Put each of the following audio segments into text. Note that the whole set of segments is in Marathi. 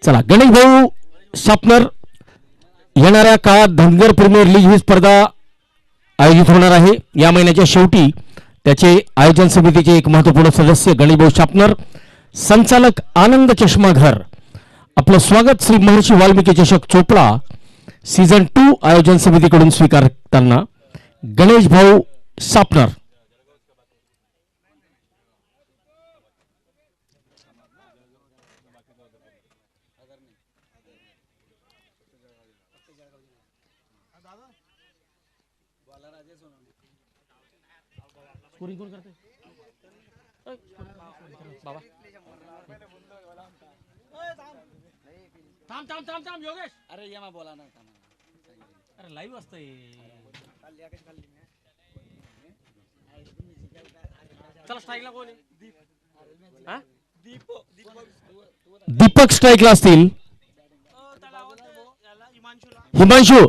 चला गणेश भाऊ शापनर येणाऱ्या काळात धनगर प्रीमियर लीग ही स्पर्धा आयोजित होणार आहे. या महिन्याच्या शेवटी त्याचे आयोजन समितीचे एक महत्त्वपूर्ण सदस्य गणेश भाऊ शापनर, संचालक आनंद चष्माघर, आपलं स्वागत श्री महर्षी वाल्मिकी चषक चोपडा सीझन 2 आयोजन समितीकडून स्वीकारताना गणेश भाऊ शापनर. बाबा थांब थांब थांब थांब योगेश, अरे ये मैं बोला ना, अरे लाईव्ह असतंय. चला स्ट्राईकला कोण आहे? दीपक स्ट्राईकला असतील. हिमांशू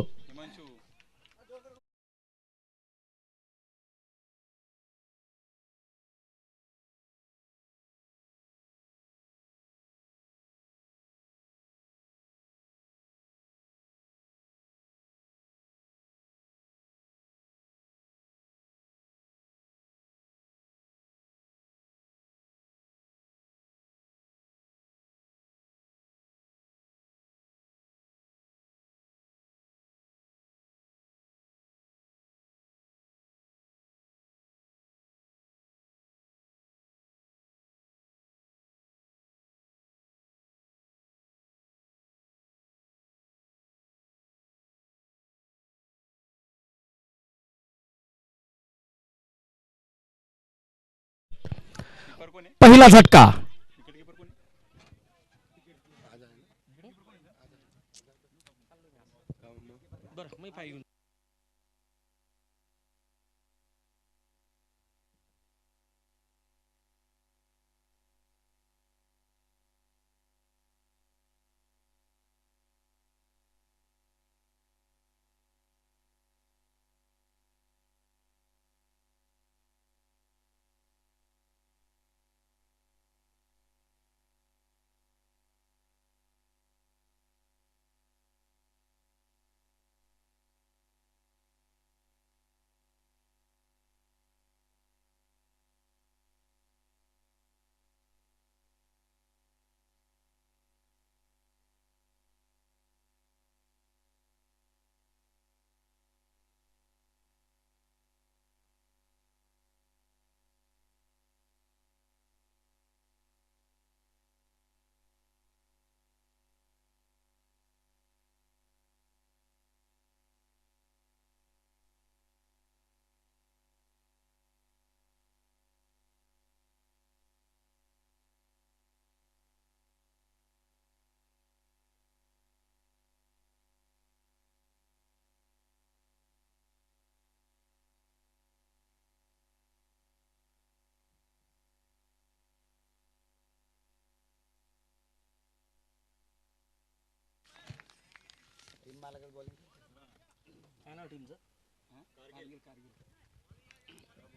पहिला झटका.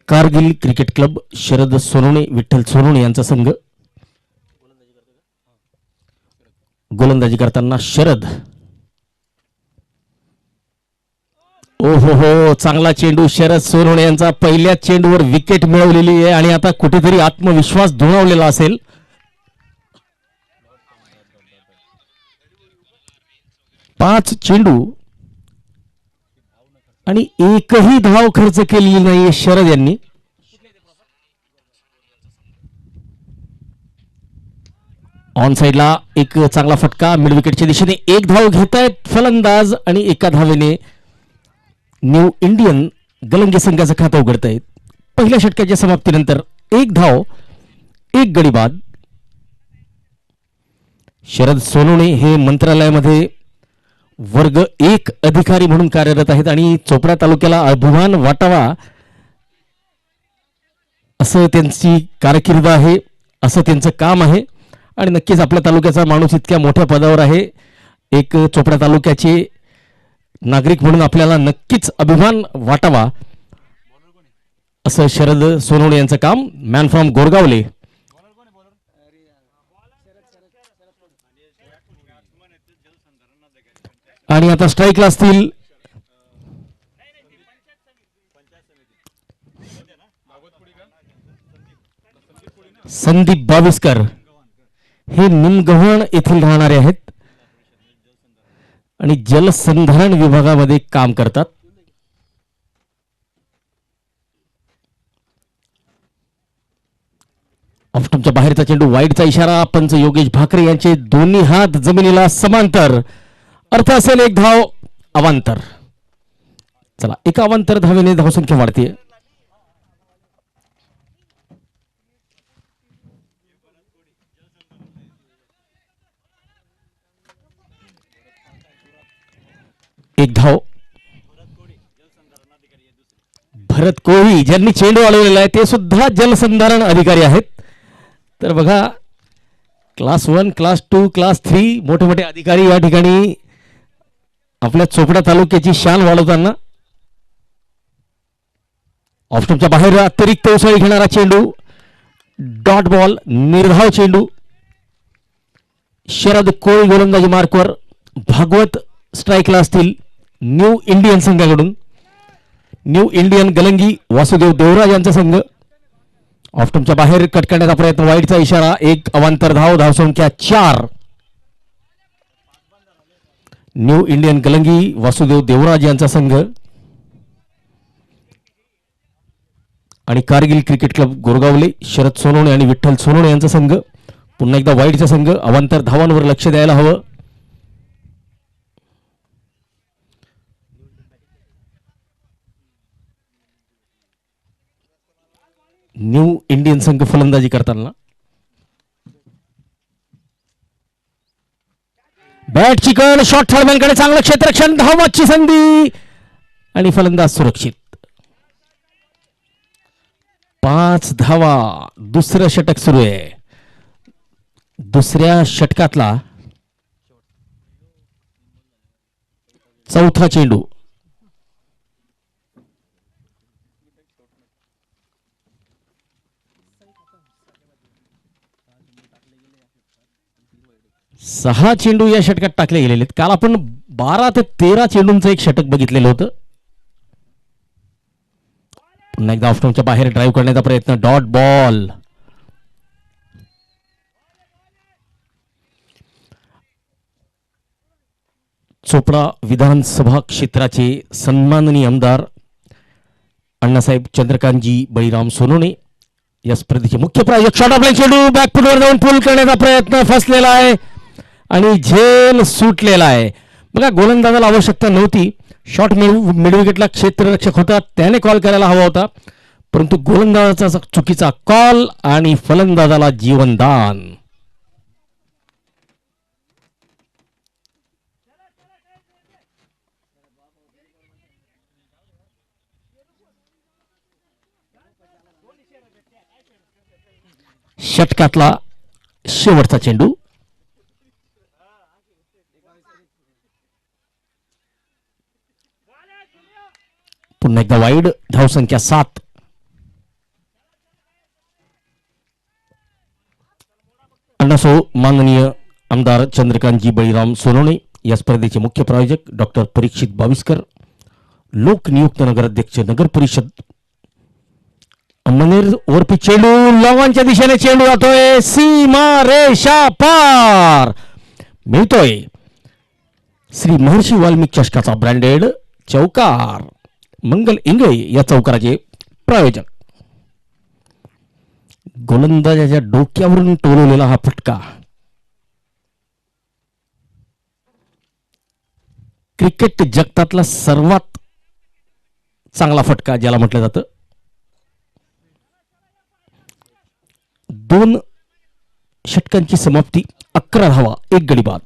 कारगिल क्रिकेट क्लब शरद सोनवणे विठ्ठल सोनवणे यांचा संघ गोलंदाजी करताना शरद. ओहो हो, चांगला चेंडू. शरद सोनवणे यांचा पहिल्या चेंडूवर विकेट मिळवलेली आहे आणि आता कुठेतरी आत्मविश्वास दुणावलेला असेल. पाच चेंडू आणि एकही धाव खर्च केलेली नाही शरद यांनी. ऑन साइडला एक चांगला फटका मिड विकेटच्या दिशेने. एक धाव घेत आहेत फलंदाज आणि एका धावेने न्यू इंडियन गलंगी संघाचं खातं उघडत आहेत. पहिल्या षटकाच्या समाप्तीनंतर एक धाव एक गडी बाद. शरद सोनवणे हे मंत्रालयामध्ये वर्ग 1 अधिकारी म्हणून कार्यरत आहेत आणि चोपडा तालुक्याला अभिमान वाटावा असं त्यांची कारकीर्द आहे, असं त्यांचं काम आहे. आणि नक्कीच आपल्या तालुक्याचा माणूस इतक्या मोठ्या पदावर आहे, एक चोपडा तालुक्याचे नागरिक म्हणून आपल्याला नक्कीच अभिमान वाटावा असं शरद सोनवणे यांचं काम. Man from Gorgavle. आणि आता स्ट्राईकला असतील संदीप बाविस्कर, हे निमगव्हाण येथील राहणारे आहेत आणि जलसंधारण विभागामध्ये काम करतात. ऑफस्टंपच्या बाहेरचा चेंडू, वाईडचा इशारा. पंच योगेश भाकरे यांचे दोन्ही हात जमिनीला समांतर, अर्थ असेल एक धाव अवांतर. चला, एका अवांतर धावेने धावसंख्या वाढते. एक धाव. भरत कोळी ज्यांनी चेंडू अडवलेला आहे ते सुद्धा जलसंधारण अधिकारी आहेत. तर बघा, क्लास 1, क्लास 2, क्लास 3 मोठे मोठे अधिकारी या ठिकाणी आपल्या चोपडा तालुक्याची शान वाढवताना. ऑफस्टंपच्या बाहेर अतिरिक्त उसळी घेणारा चेंडू, डॉट बॉल, निर्धाव चेंडू. शरद कोळी गोलंदाजी मार्कवर, भागवत स्ट्राईकला असतील न्यू इंडियन संघाकडून. न्यू इंडियन गलंगी वासुदेव देवराज यांचा संघ. ऑफस्टंपच्या बाहेर कट करण्याचा प्रयत्न, वाईडचा इशारा, एक अवांतर धाव, धावसंख्या 4. न्यू इंडियन गलंगी वासुदेव देवराज यांचा संघ आणि कारगिल क्रिकेट क्लब गोरगावले शरद सोनवणे आणि विठ्ठल सोनवणे यांचा संघ. पुन्हा एकदा वाईडचा संघ. अवांतर धावांवर लक्ष द्यायला हवं. न्यू इंडियन संघ फलंदाजी करताना. बॅट चिकन, शॉट थर्डमॅनकडे, चांगलं क्षेत्ररक्षण, धावाची संधी आणि फलंदाज सुरक्षित. 5 धावा. दुसरं षटक सुरू आहे. दुसऱ्या षटकातला चौथा चेंडू. सहा चेंडू या षटकात टाकले गेलेले आहेत. काल आपण 12 ते 13 चेंडूंचं एक षटक बघितलेलं होतं. पुन्हा एकदा ऑफस्टंपच्या बाहेर ड्राईव्ह करण्याचा प्रयत्न, डॉट बॉल. चोपडा विधानसभा क्षेत्राचे सन्माननीय आमदार अण्णासाहेब चंद्रकांतजी बळीराम सोनवणे या स्पर्धेचे मुख्य प्रायोजक. शॉट ऑफ चेंडू बॅकफुटवर जाऊन पुल करण्याचा प्रयत्न, फसलेला आहे आणि झेल सुटलेला आहे. बघा, गोलंदाजाला आवश्यकता नव्हती. शॉट मिडविकेटला क्षेत्ररक्षक होता, त्याने कॉल करायला हवा होता, परंतु गोलंदाजाचा चुकीचा कॉल आणि फलंदाजाला जीवनदान. षटकातला शेवटचा चेंडू. पुन्हा एकदा वाईड, धावसंख्या 7. अण्णासो माननीय आमदार चंद्रकांतजी बळीराम सोनवणे या स्पर्धेचे मुख्य प्रायोजक डॉक्टर परीक्षित बाविस्कर, लोकनियुक्त नगराध्यक्ष नगर परिषद अंमनेर. वरपी चेंडू लॉंगॉनच्या दिशेने चेंडू जातोय, सीमा रेषा पार. मिळतोय श्री महर्षी वाल्मिक चषकाचा ब्रँडेड चौकार. मंगल इंगळे या चौकाराचे प्रायोजक. गोलंदाजाच्या डोक्यावरून टोलवलेला हा फटका. क्रिकेट जगतातला सर्वात चांगला फटका ज्याला म्हटलं जातं. 2 षटकांची समाप्ती, 11 धावा, 1 गडी बाद.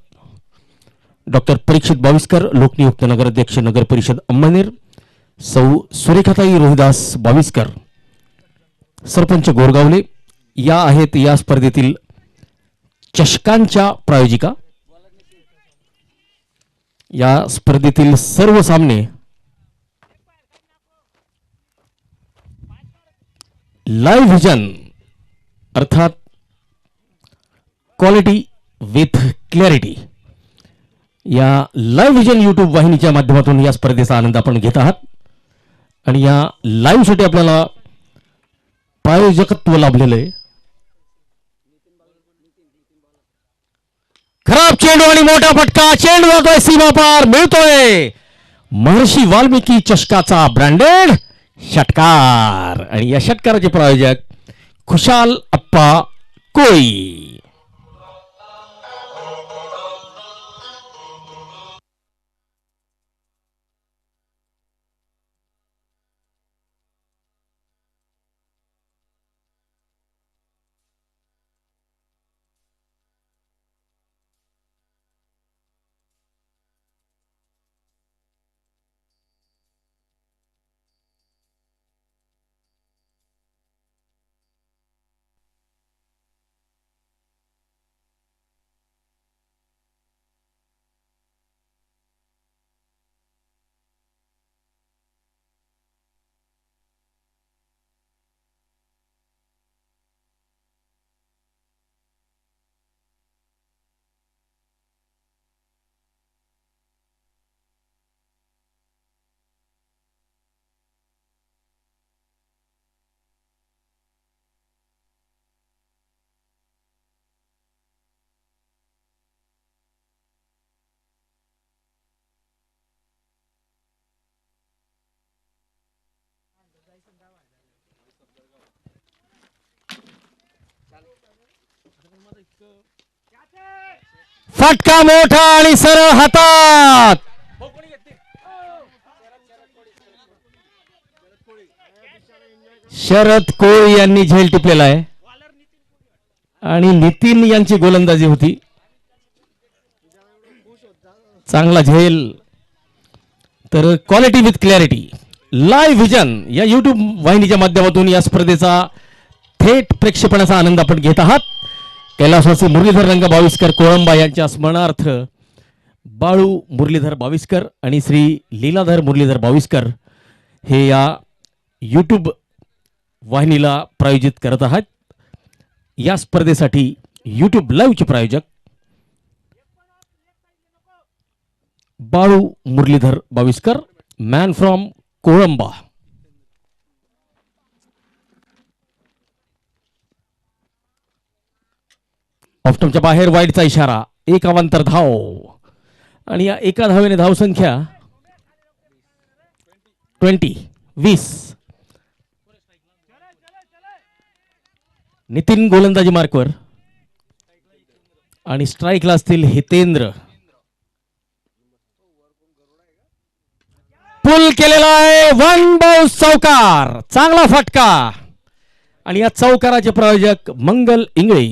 डॉक्टर परीक्षित बाविस्कर, लोकनियुक्त नगराध्यक्ष नगर परिषद अंमनेर. सौ सुरेखाताई रोहिदास बाविस्कर, सरपंच गोरगावले या आहेत या स्पर्धेतील चषकांच्या प्रायोजिका. या स्पर्धेतील सर्व सामने लाईव्ह व्हिजन अर्थात क्वालिटी विथ क्लॅरिटी या लाईव्ह विजन यूट्यूब वाहिनीच्या माध्यमातून या स्पर्धेचा आनंद आपण घेत आहात आणि या लाईव्ह साठी आपल्याला प्रायोजकत्व लाभलेलं आहे. खराब चेंडू आणि मोठा फटका, चेंडू जातोय सीमा पार, मिळतोय महर्षी वाल्मिकी चषकाचा ब्रँडेड षटकार आणि या षटकाराचे प्रायोजक खुशाल अप्पा कोळी. फटका मोठा आणि सरळ हातात. शरद कोळी यांनी झेल टिपलेला आहे आणि नितीन यांची गोलंदाजी होती. चांगला झेल. तर quality with clarity live vision या युट्यूब वाहिनीच्या माध्यमातून या स्पर्धेचा थेट प्रेक्षेपणाचा आनंद आपण घेत आहात. कैलासवासी मुरलीधर रंग बाविस्कर कोळंबा यांच्या स्मरणार्थ बाळू मुरलीधर बाविस्कर आणि श्री लीलाधर मुरलीधर बाविस्कर हे या यूट्यूब वाहिनीला प्रायोजित करत आहात. या स्पर्धेसाठी यूट्यूब लाईव्हचे प्रायोजक बाळू मुरलीधर बाविस्कर, मॅन फ्रॉम कोळंबा. ऑफ्टमच्या बाहेर वाईडचा इशारा, एक अवांतर धाव आणि या एका धावेने धावसंख्या 20. नितीन गोलंदाजी मार्कवर आणि स्ट्राईकला असतील हितेंद्र. पुल केलेला आहे, वन बाउन्स चौकार, चांगला फटका आणि या चौकाराचे प्रायोजक मंगल इंगळे.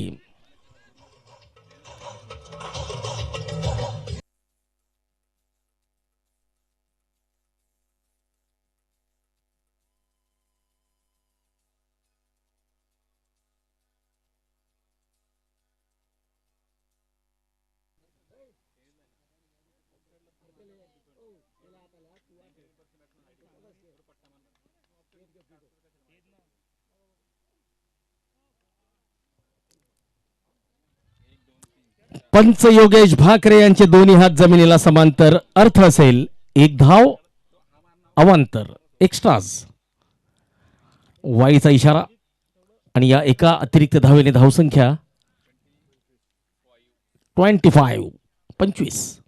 पंच योगेश भाकरे यांचे दोन्ही हात जमिनीला समांतर, अर्थ असेल एक धाव अवांतर एक्स्ट्राज. वाईचा इशारा आणि या एका अतिरिक्त धावेने धावसंख्या 25.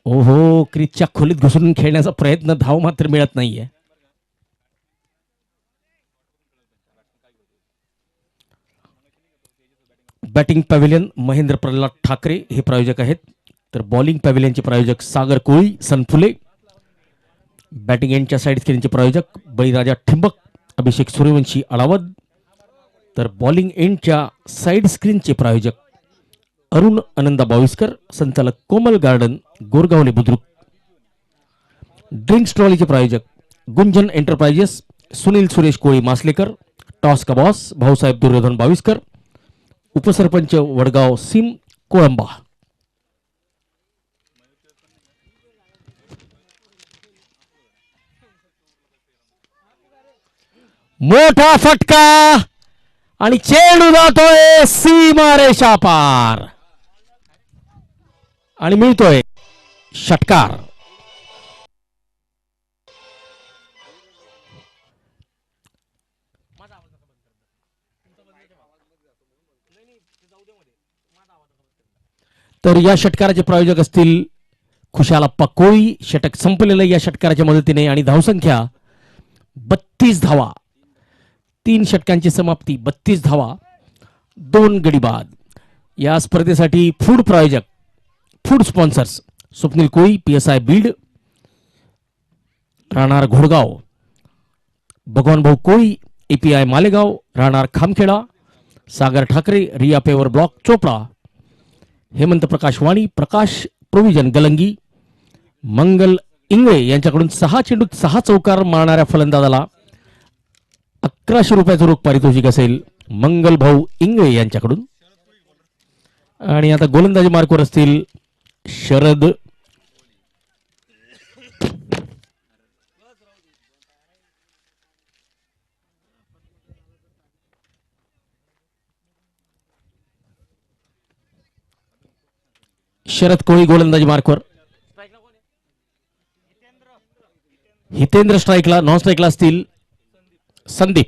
ओहो, क्रिजच्या खोलीत घुसून खेळण्याचा प्रयत्न, धाव मात्र मिळत नाहीये. बॅटिंग पॅव्हिलियन महेंद्र प्रल्हाद ठाकरे हे प्रायोजक आहेत. तर बॉलिंग पॅव्हिलियनचे प्रायोजक सागर कोळी सनफुले. बॅटिंग एंडच्या साईड स्क्रीनचे प्रायोजक बळीराजा ठिंबक, अभिषेक सूर्यवंशी अडावद. तर बॉलिंग एंडच्या साईड स्क्रीनचे प्रायोजक अरुण आनंदा बाविस्कर, संचालक कोमल गार्डन गोरगावले बुद्रुक. ड्रिंक्स ट्रॉलीचे प्रायोजक गुंजन एंटरप्राइजेस, सुनील सुरेश कोळी मासलेकर. टॉस का बॉस भाऊसाहेब दुर्योधन बाविस्कर. उपसरपंच वडगाव सिम कोळंबा. मोठा फटका आणि चेंडू जातोय सीमा रेषा पार. आणि मिळतोय षटकार. तर या षटकाराचे प्रायोजक असतील खुशालप्पा कोळी. षटक संपलेलं या षटकाराच्या मदतीने आणि धावसंख्या 32 धावा. 3 षटकांची समाप्ती, 32 धावा, 2 गडी बाद. या स्पर्धेसाठी फूड प्रायोजक, food sponsors Swapnil Koli, PSI Beed, राहणार घोडगाव, भगवान भाऊ कोळी, API मालेगाव, राहणार खामखेडा, सागर ठाकरे, रिया पेवर ब्लॉक चोपडा, हेमंत प्रकाश वाणी, प्रकाश प्रोव्हिजन गलंगी, मंगल इंगळे यांच्याकडून 6 चेंडूत 6 चौकार मारणाऱ्या फलंदाजाला 1100 रुपयाचं रोख पारितोषिक असेल मंगल भाऊ इंगळे यांच्याकडून. आणि आता गोलंदाजी मार्कवर असतील शरद कोळी गोलंदाजी मार्कवर. हितेंद्र स्ट्राईकला, नॉन स्ट्राईकला असतील संदीप.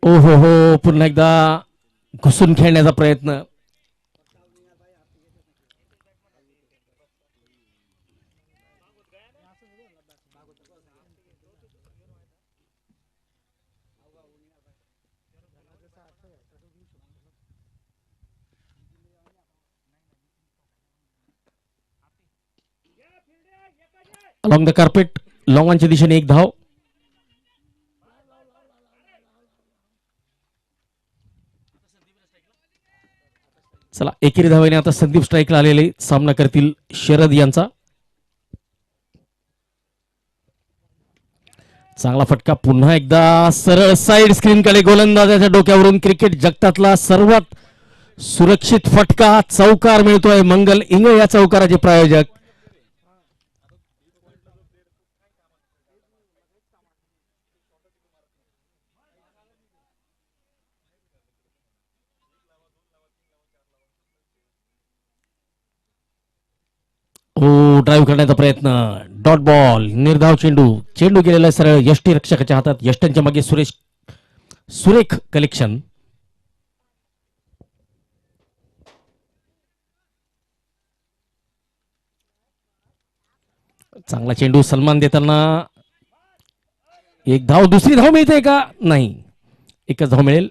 ओ हो हो, पुन्हा एकदा घुसून खेळण्याचा प्रयत्न. अलॉंग द कार्पेट, लॉंगांच्या दिशेने 1 धाव. चला, एकेरी धावेने आता संदीप स्ट्राईकला आलेले सामना करतील शरद यांचा. चांगला फटका, पुन्हा एकदा सरळ साइड स्क्रीनकडे. गोलंदाजाच्या डोक्यावरून क्रिकेट जगतातला सर्वात सुरक्षित फटका, चौकार मिळतोय. मंगल इंगळे या चौकाराचे प्रायोजक. ओ, ड्राईव्ह करण्याचा प्रयत्न, डॉट बॉल, निर्धाव चेंडू. चेंडू गेलेला सरळ यष्टी रक्षकाच्या हातात. यष्ट्यांच्या मागे सुरेख कलेक्शन. चांगला चेंडू, सन्मान देताना 1 धाव. दुसरी धाव मिळते का? नाही, 1च धाव मिळेल.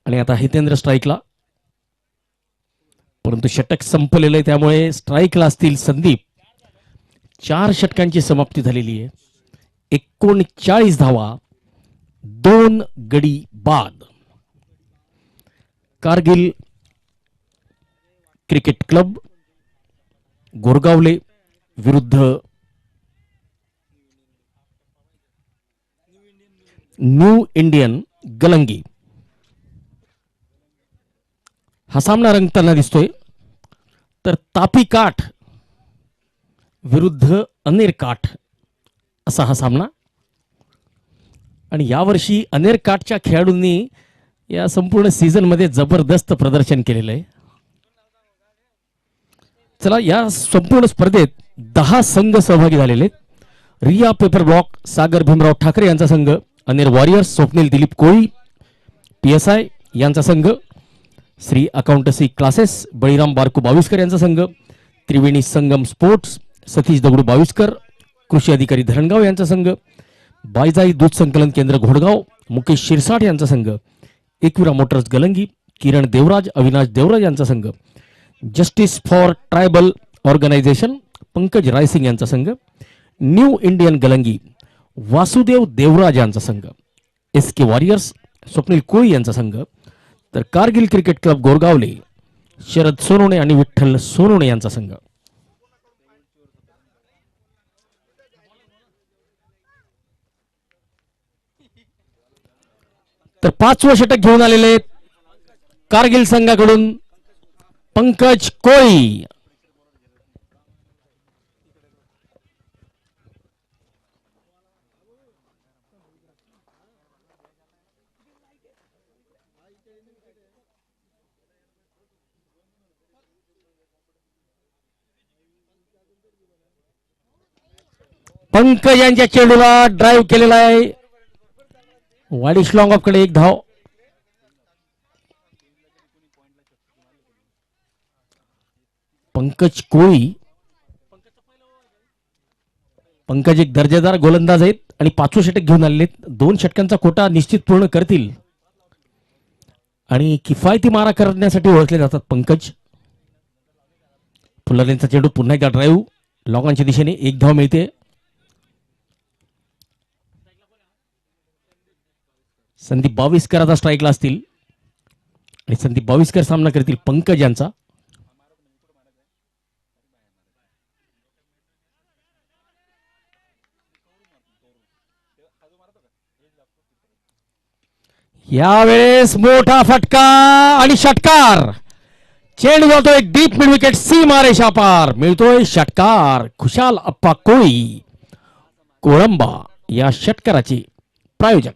आणि आता हितेंद्र स्ट्राईकला, परंतु षटक संपलेलं आहे त्यामुळे स्ट्राईकला असतील संदीप. 4 षटकांची समाप्ती झालेली आहे. 39 धावा, 2 गडी बाद. कारगिल क्रिकेट क्लब गोरगावले विरुद्ध न्यू इंडियन गलंगी हा सामना रंगताना दिसतोय. तर तापी काठ विरुद्ध अनेर काठ असा हा सामना. आणि यावर्षी अनेर काठच्या खेळाडूंनी या संपूर्ण सीझन मध्ये जबरदस्त प्रदर्शन केलेलं आहे. चला, या संपूर्ण स्पर्धेत 10 संघ सहभागी झालेले आहेत. रिया पेपर ब्लॉक सागर भीमराव ठाकरे यांचा संघ, अनेर वॉरियर्स स्वप्नील दिलीप कोळी PSI यांचा संघ, श्री अकाउंटन्सी क्लासेस बळीराम बारकू बाविस्कर यांचा संघ, त्रिवेणी संगम स्पोर्ट्स सतीश दगडू बाविस्कर कृषी अधिकारी धरणगाव यांचा संघ, बायजाई दूध संकलन केंद्र घोडगाव मुकेश शिरसाट यांचा संघ, एकविरा मोटर्स गलंगी किरण देवराज अविनाश देवराज यांचा संघ, justice for tribal organisation Pankaj Raysing यांचा संघ, न्यू इंडियन गलंगी वासुदेव देवराज यांचा संघ, SK वॉरियर्स स्वप्नील कोळी यांचा संघ, तर कारगिल क्रिकेट क्लब गोरगावले शरद सोनवणे आणि विठ्ठल सोनवणे यांचा संघ. तर 5वं षटक घेऊन आलेले कारगिल संघाकडून पंकज कोळी. पंकज यांच्या चेंडूला ड्राईव्ह केलेला आहे. वाडिश लॉंग ऑफ कडे एक धाव. पंकज कोळी. पंकज एक दर्जेदार गोलंदाज आहेत आणि 5 षटक घेऊन आलेले आहेत. 2 षटकांचा कोटा निश्चित पूर्ण करतील आणि किफायती मारा करण्यासाठी ओळखले जातात पंकज. फुलरलेनचा चेंडू पुन्हा एकदा ड्राईव्ह लॉंगांच्या दिशेने एक धाव मिळते. संदीप बाविस्कर आता स्ट्राईकला असतील आणि संदीप बाविस्कर सामना करतील पंकज यांचा. यावेळेस मोठा फटका आणि षटकार. चेंडू जातोय डीप मिड विकेट सीमा रेषा पार. मिळतोय षटकार. खुशाल अप्पा कोळी कोळंबा या षटकाराचे प्रायोजक.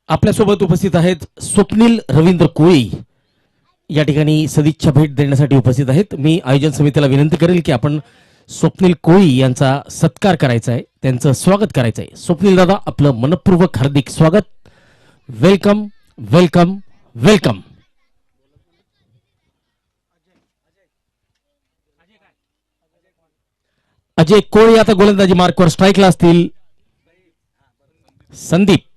आपल्यासोबत उपस्थित आहेत स्वप्नील रवींद्र कोळी. या ठिकाणी सदिच्छा भेट देण्यासाठी उपस्थित आहेत. मी आयोजन समितीला विनंती करेल की आपण स्वप्नील कोळी यांचा सत्कार करायचा आहे, त्यांचं स्वागत करायचं आहे. स्वप्नील दादा, आपलं मनपूर्वक हार्दिक स्वागत. Welcome welcome welcome. Ajay Koli आता गोलंदाजी मार्कवर स्ट्राईकला असतील. संदीप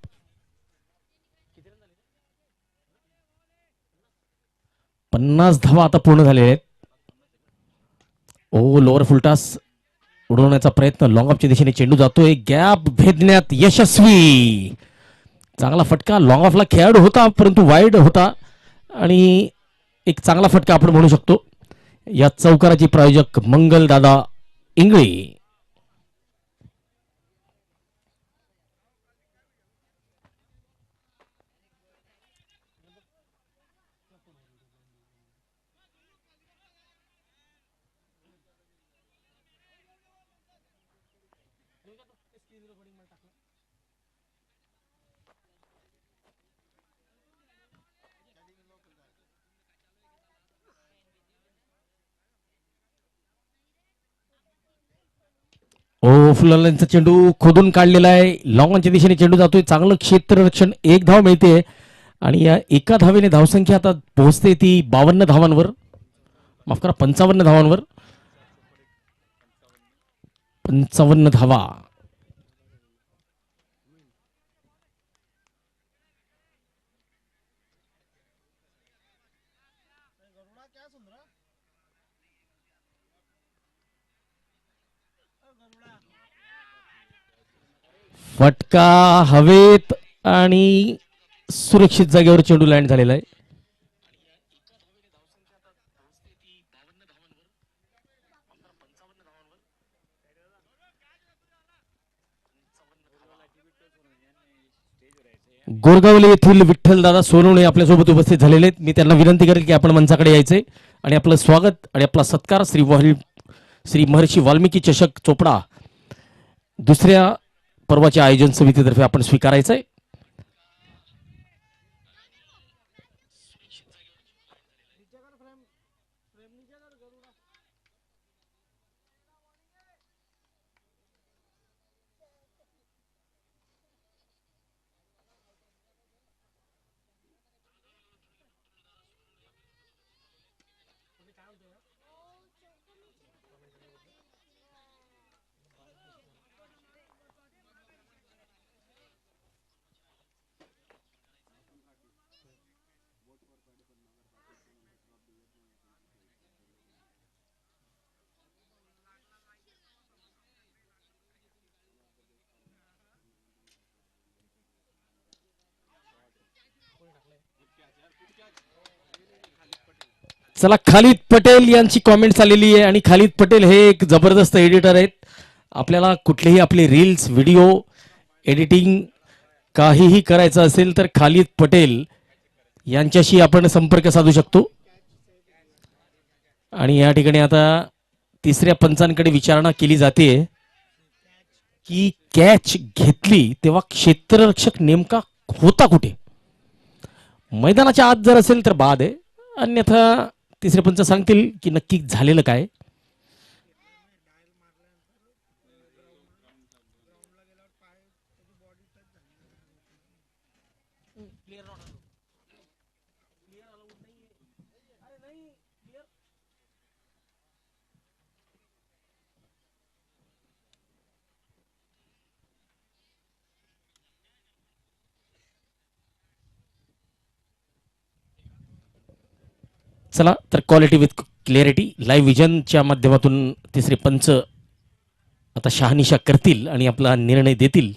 50 धावा आता पूर्ण झालेल्या आहेत. ओ लोअर फुलटास उडवण्याचा प्रयत्न. लॉंग ऑफच्या दिशेने चेंडू जातोय. गॅप भेदण्यात यशस्वी. चांगला फटका. लॉंग ऑफला खेळाडू होता परंतु वाईड होता आणि एक चांगला फटका आपण म्हणू शकतो. या चौकाराचे प्रायोजक मंगल दादा इंगळे. ओ फुलरलेनचा चेंडू खोदून काढलेला आहे. लॉंगच्या दिशेने चेंडू जातोय. चांगलं क्षेत्ररक्षण. एक धाव मिळते आणि या एका धावेने धावसंख्या आता पोहोचते ती 52 धावांवर. माफ करा, 55 धावांवर. 55 धावा. फटका हवेत आणि सुरक्षित जागेवर चेंडू लँड झालेला आहे. गोरगावले येथील विठ्ठलदादा सोनवणे आपल्यासोबत उपस्थित झालेले आहेत. मी त्यांना विनंती करेल की आपण मंचाकडे यायचे आणि आपलं स्वागत आणि आपला सत्कार श्री महर्षी वाल्मिकी चषक चोपडा दुसऱ्या पर्वाच्या आयोजन समितीतर्फे आपण स्वीकारायचं आहे. चला, खालिद पटेल यांची कॉमेंट्स आलेली आहे आणि खालिद पटेल हे एक जबरदस्त एडिटर आहेत. आपल्याला कुठलेही आपले रील्स व्हिडिओ एडिटिंग काहीही करायचं असेल तर खालिद पटेल यांच्याशी आपण संपर्क साधू शकतो. आणि या ठिकाणी आता तिसऱ्या पंचांकडे विचारणा केली जाते की कॅच घेतली तेव्हा क्षेत्ररक्षक नेमका होता कुठे. मैदानाच्या आत जर असेल तर बाद आहे, अन्यथा तिसरे पंच सांगतील की नक्की झालेलं काय. चला तर क्वालिटी विथ क्लिअरिटी लाईव्ह विजनच्या माध्यमातून तिसरे पंच आता शहानिशा करतील आणि आपला निर्णय देतील.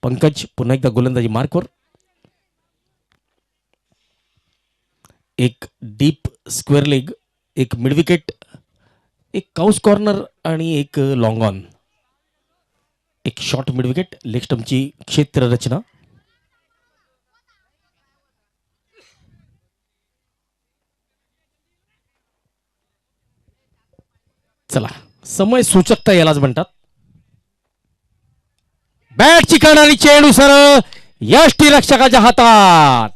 पंकज पुन्हा एकदा गोलंदाजी मार्कवर. एक डीप स्क्वेअर लेग, एक मिड विकेट, एक काउस कॉर्नर आणि एक लॉंग ऑन. एक शॉर्ट मिड विकेट, लेग स्टंपची क्षेत्र रचना. चला, समय सूचकता यालाच म्हणतात. बॅट चिकन आणि चेंडू सरळ यष्टीरक्षकाच्या हातात.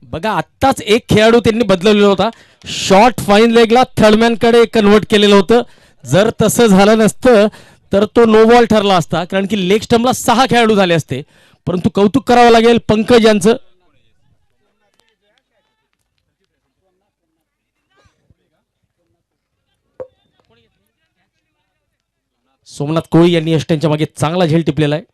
बघा, आत्ताच एक खेळाडू त्यांनी बदलवलेला होता. शॉर्ट फाईन लेगला थर्डमॅन कडे कन्व्हर्ट केलेलं होतं. जर तसं झालं नसतं तर तो नो बॉल ठरला असता, कारण की लेग स्टंपला 6 खेळाडू झाले असते. परंतु कौतुक करावं लागेल पंकज यांचं. सोमनाथ कोळी यांनी यष्ट्यांच्या मागे चांगला झेल टिपलेला आहे.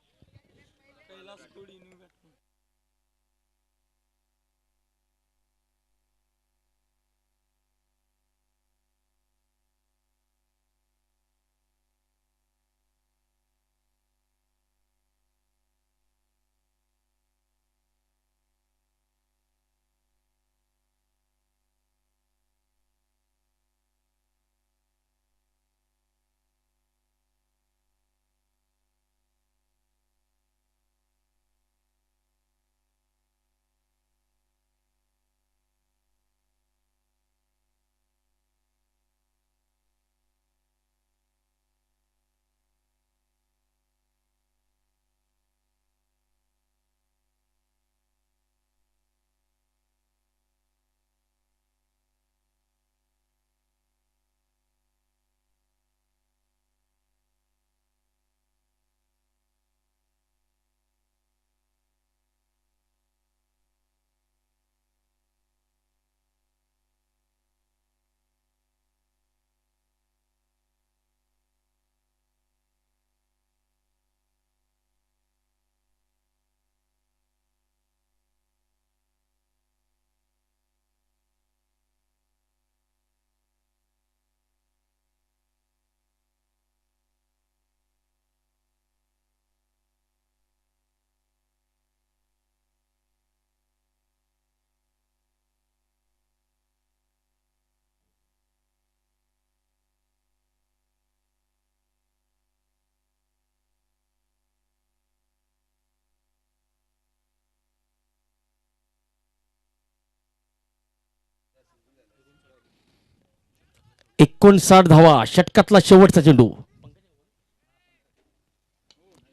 59 धावा. षटकातला शेवटचा चेंडू.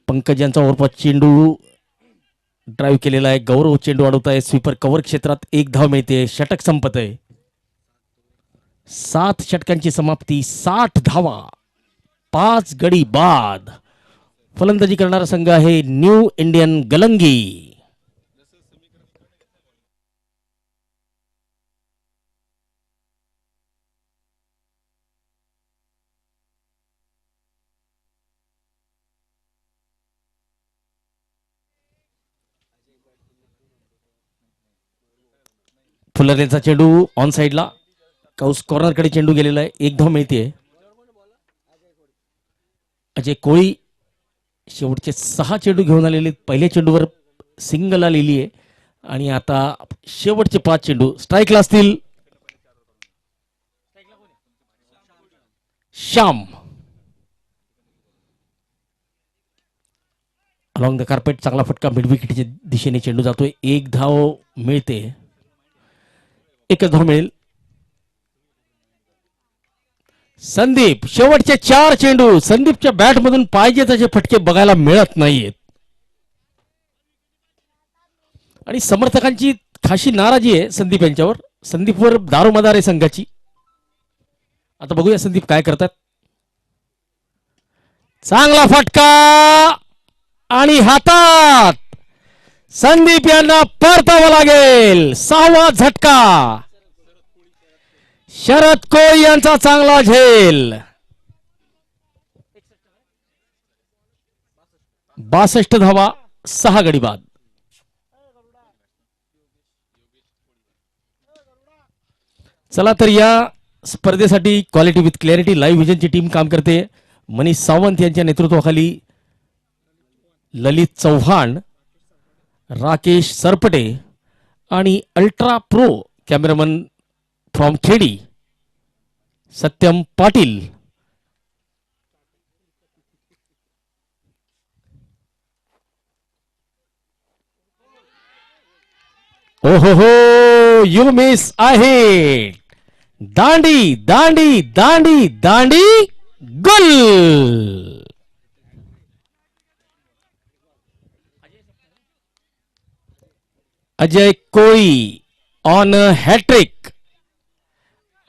पंकज यांचा ओव्हरपास चेंडू ड्राईव्ह केलेला आहे. गौरव चेंडू अडवत आहे. स्वीपर कव्हर क्षेत्रात 1 धाव मिळते. षटक संपत आहे. 7 षटकांची समाप्ती. 60 धावा. 5 गडी बाद. फलंदाजी करणारा संघ आहे न्यू इंडियन गलंगी. फुलरेचा चेंडू ऑन साइडला. कौस कॉर्नरकडे चेंडू गेलेला आहे. 1 धाव मिळते. अजय कोळी शेवटचे 6 चेंडू घेऊन आलेले. पहिल्या चेंडूवर सिंगल आलेली आहे आणि आता शेवटचे 5 चेंडू स्ट्राईकला असतील. Shyam along the carpet. चांगला फटका मिड विकेटच्या दिशेने चेंडू जातोय. 1 धाव मिळते. 1च धाव मिळेल. संदीप शेवटचे 4 चेंडू. संदीपच्या बॅट मधून पाहिजे तसे फटके बघायला मिळत नाहीयेत आणि समर्थकांची खाशी नाराजी आहे संदीप यांच्यावर. संदीपवर दारोमदार आहे संघाची. आता बघूया संदीप काय करतात. चांगला फटका आणि हातात. संदीप यांना परतावं लागेल. 6वा झटका. शरद कोळी यांचा चांगला झेल. 62 धावा. 6 गडी बाद. चला तर या स्पर्धेसाठी क्वालिटी विथ क्लॅरिटी लाईव्ह विजनची टीम काम करते. मनीष सावंत यांच्या नेतृत्वाखाली ललित चव्हाण, राकेश सरपटे आणि अल्ट्रा प्रो कॅमेरामन फ्रॉम खेडी सत्यम पाटील. ओहो हो, यू मिस आहे. दांडी दांडी दांडी दांडी गोल. अजय कोळी ऑन हॅट्रिक.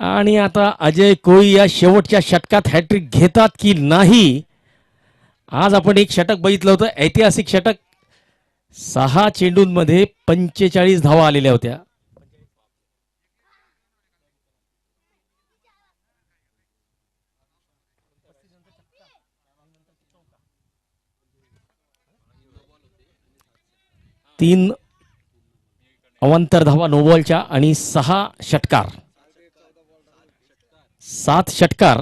आणि आता अजय कोळी या शेवटच्या षटकात हॅट्रिक घेतात की नाही. आज आपण एक षटक बघितलं होतं, ऐतिहासिक षटक. 6 चेंडूंमध्ये 45 धावा आलेल्या होत्या. तीन अवांतर धावा नोबॉलच्या आणि 6 षटकार. 7 षटकार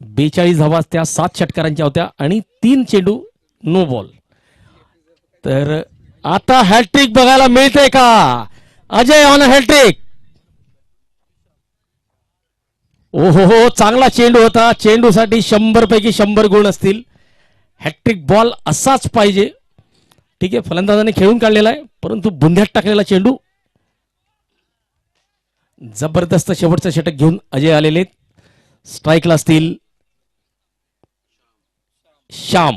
42 धावा त्या 7 षटकारांच्या होत्या आणि 3 चेंडू नो बॉल. तर आता हॅट्रिक बघायला मिळते का. Ajay on hattrick. ओहो हो, चांगला चेंडू होता. चेंडूसाठी 100 पैकी 100 गुण असतील. हॅट्रिक बॉल असाच पाहिजे. ठीक आहे, फलंदाजाने खेळून काढलेला आहे परंतु बुंध्यात टाकलेला चेंडू. जबरदस्त शेवटचं षटक घेऊन अजय आलेले. स्ट्राईकला असतील श्याम.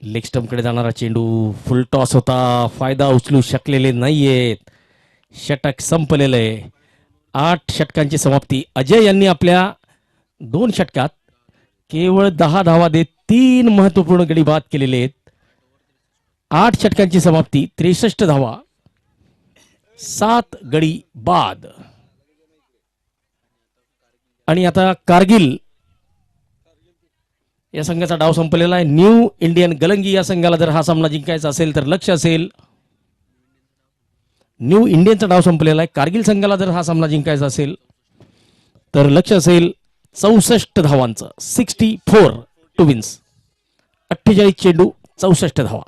लेग स्टंपकडे जाणारा चेंडू. फुल टॉस होता. फायदा उचलू शकलेले नाहीयेत. षटक संपलेलं आहे. 8 षटकांची समाप्ती. अजय यांनी आपल्या 2 षटकात केवळ 10 धावा देत 3 महत्वपूर्ण गडी बाद केलेले आहेत. 8 षटकांची समाप्ती. 63 धावा. 7 गडी बाद. आणि आता कारगिल या संघाचा डाव संपलेला आहे. न्यू इंडियन गलंगी या संघाला जर हा सामना जिंकायचा असेल तर लक्ष असेल. न्यू इंडियनचा डाव संपलेला आहे. कारगिल संघाला जर हा सामना जिंकायचा असेल तर लक्ष असेल 64 धावांचं. 64 टू विन्स. 48 चेंडू 64 धावा.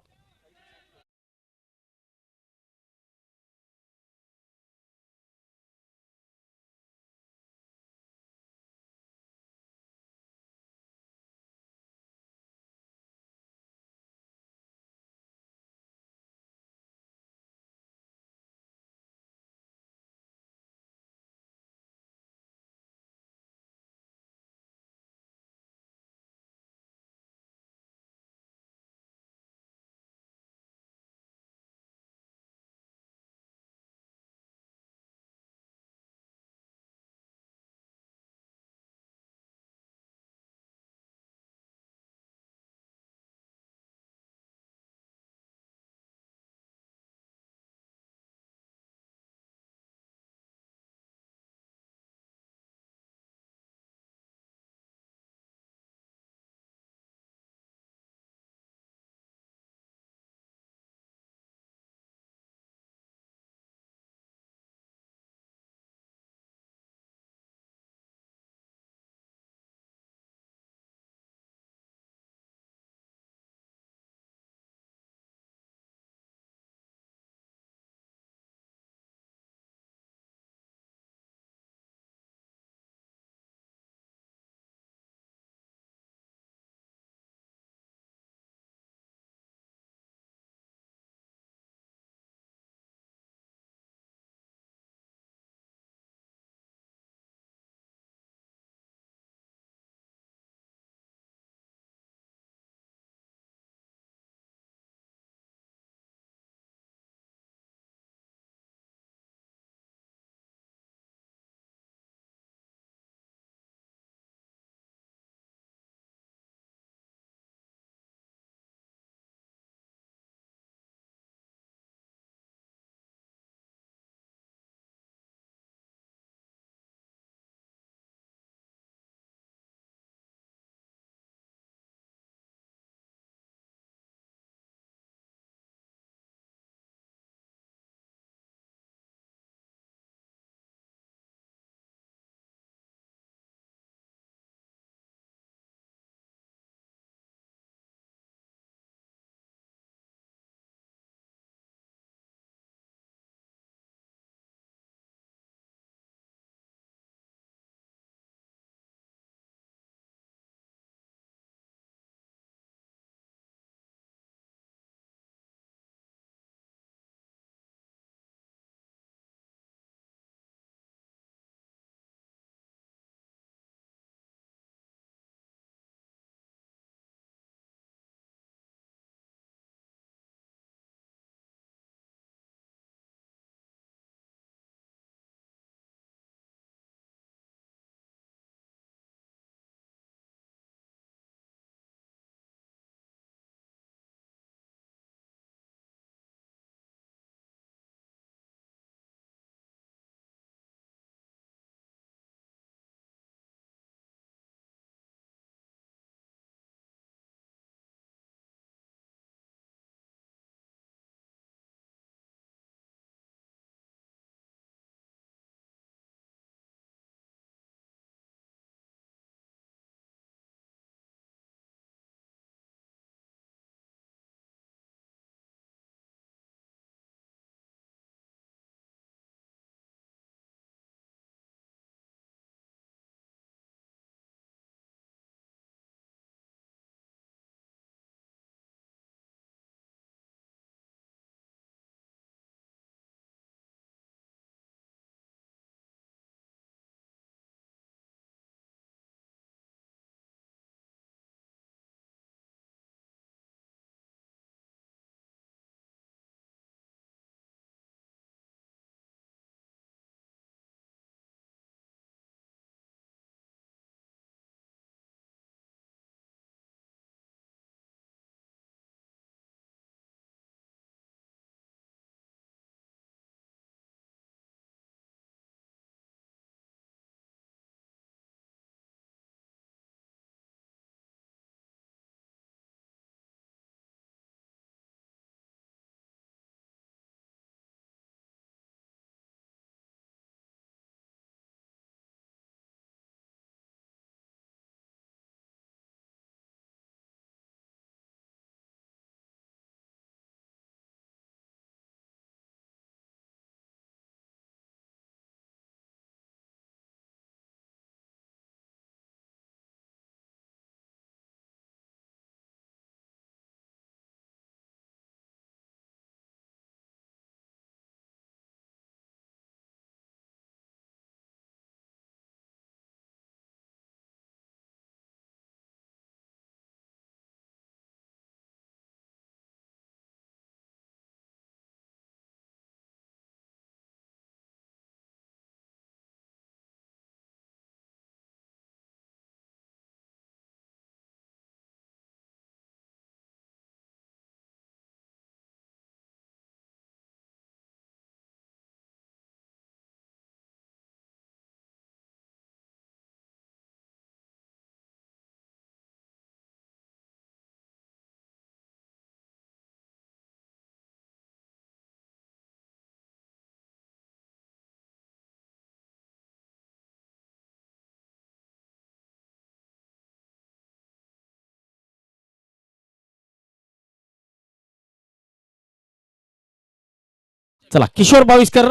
चला किशोर बाविस्कर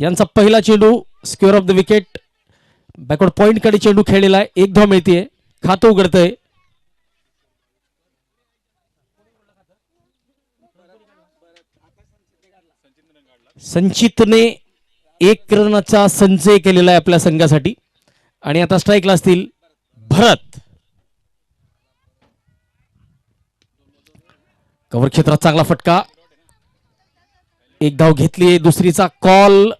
यांचा पहिला चेंडू square of the wicket. Backward point कडे चेंडू खेळलेला आहे. एक धाव मिळतीये. खातं उघडतंय. संचितने एक रनाचा संचय केलेला आहे आपल्या संघासाठी आणि आता स्ट्राईकला असतील भरत. कव्हर क्षेत्रात चांगला फटका. एक धाव घेतली. दुसरीचा call.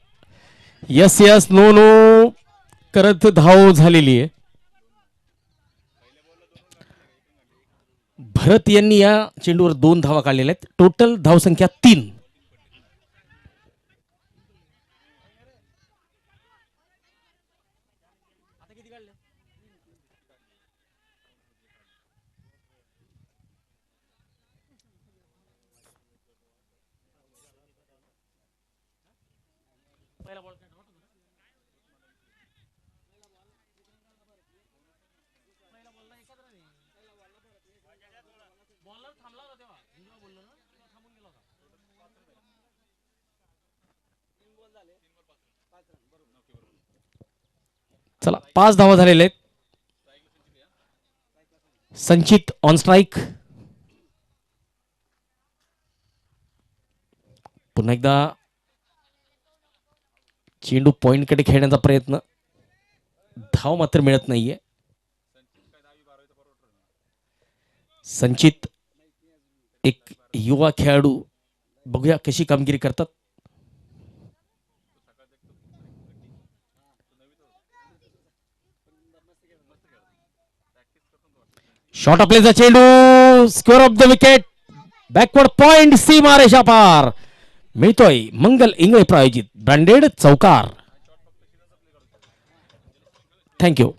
Yes yes no no करत धाव झालेली आहे. भरत यांनी या चेंडूवर 2 धावा काढलेल्या आहेत. टोटल धावसंख्या 3. चला 5 धावा झालेले आहेत. संचित ऑन स्ट्राईक. पुन्हा एकदा चेंडू पॉइंट कडे खेळण्याचा प्रयत्न. धाव मात्र मिळत नाहीये. संचित एक युवा खेळाडू. बघूया कशी कामगिरी करतात. शॉर्ट प्लेचा चेंडू square of the wicket. Backward point सीमा रेषा पार मिळतोय. मंगल इंगळे प्रायोजित ब्रँडेड चौकार. थँक्यू.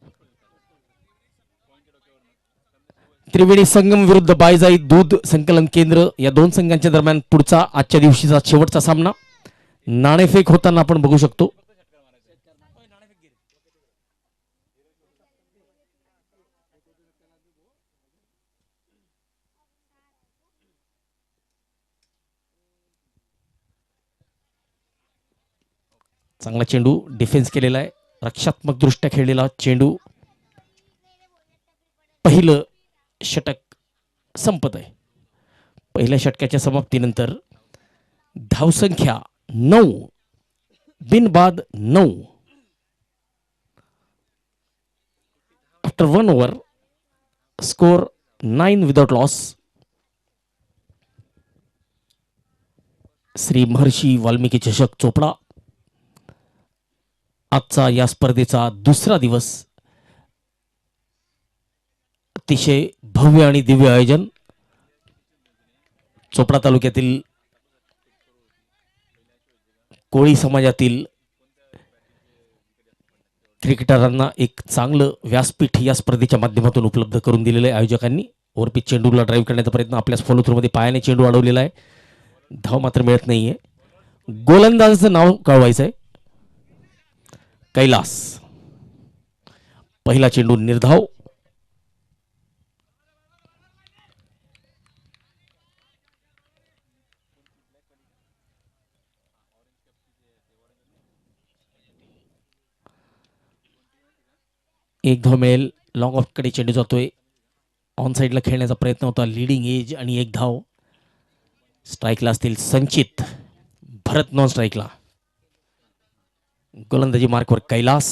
त्रिवेणी संगम विरुद्ध बायजाई दूध संकलन केंद्र या 2 संघांच्या दरम्यान पुढचा आजच्या दिवशीचा शेवटचा सामना. नाणेफेक होताना आपण बघू शकतो. चांगला चेंडू डिफेन्स केलेला आहे. रक्षात्मक दृष्ट्या खेळलेला चेंडू. पहिलं षटक संपत आहे. पहिल्या षटकाच्या समाप्तीनंतर धावसंख्या 9 बिनबाद 9. After 1 over score 9 without loss. Shri Maharshi Valmiki चषक चोपडा आजचा या स्पर्धेचा दुसरा दिवस. अतिशय भव्य आणि दिव्य आयोजन. चोपडा तालुक्यातील कोळी समाजातील क्रिकेटरांना एक चांगलं व्यासपीठ या स्पर्धेच्या माध्यमातून उपलब्ध करून दिलेलं आहे आयोजकांनी. ओव्हरपिच चेंडूला ड्राईव्ह करण्याचा प्रयत्न. आपल्याच फॉलो थ्रू मध्ये पायाने चेंडू अडवलेला आहे. धाव मात्र मिळत नाहीये. गोलंदाजाचं नाव कळवायचं आहे. कैलास. पहिला चेंडू निर्धाव. एक धाव मिळेल. लॉंग ऑफ कडे चेंडू जातोय. ऑन साइडला खेळण्याचा प्रयत्न होता. लीडिंग एज आणि एक धाव. स्ट्राईकला असतील संचित. भरत नॉन स्ट्राईकला. गोलंदाजी मार्कवर कैलास.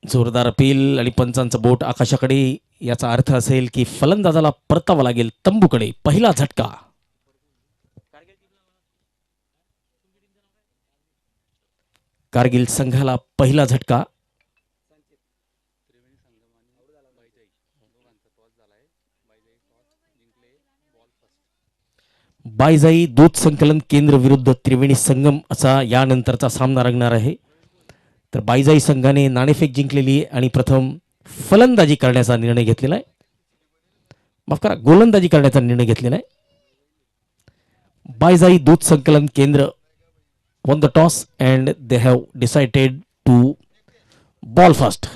जोरदार अपील आणि पंचांचं बोट आकाशाकडे. याचा अर्थ असेल की फलंदाजाला परतावा लागेल तंबूकडे. पहिला झटका. कारगिल संघाला पहिला झटका. बायजाई दूध संकलन केंद्र विरुद्ध त्रिवेणी संगम असा यानंतरचा सामना रंगणार आहे. तर बायजाई संघाने नाणेफेक जिंकलेली आहे आणि प्रथम फलंदाजी करण्याचा निर्णय घेतलेला आहे. माफ करा, गोलंदाजी करण्याचा निर्णय घेतलेला आहे. बायजाई दूध संकलन केंद्र won the toss and they have decided to ball first.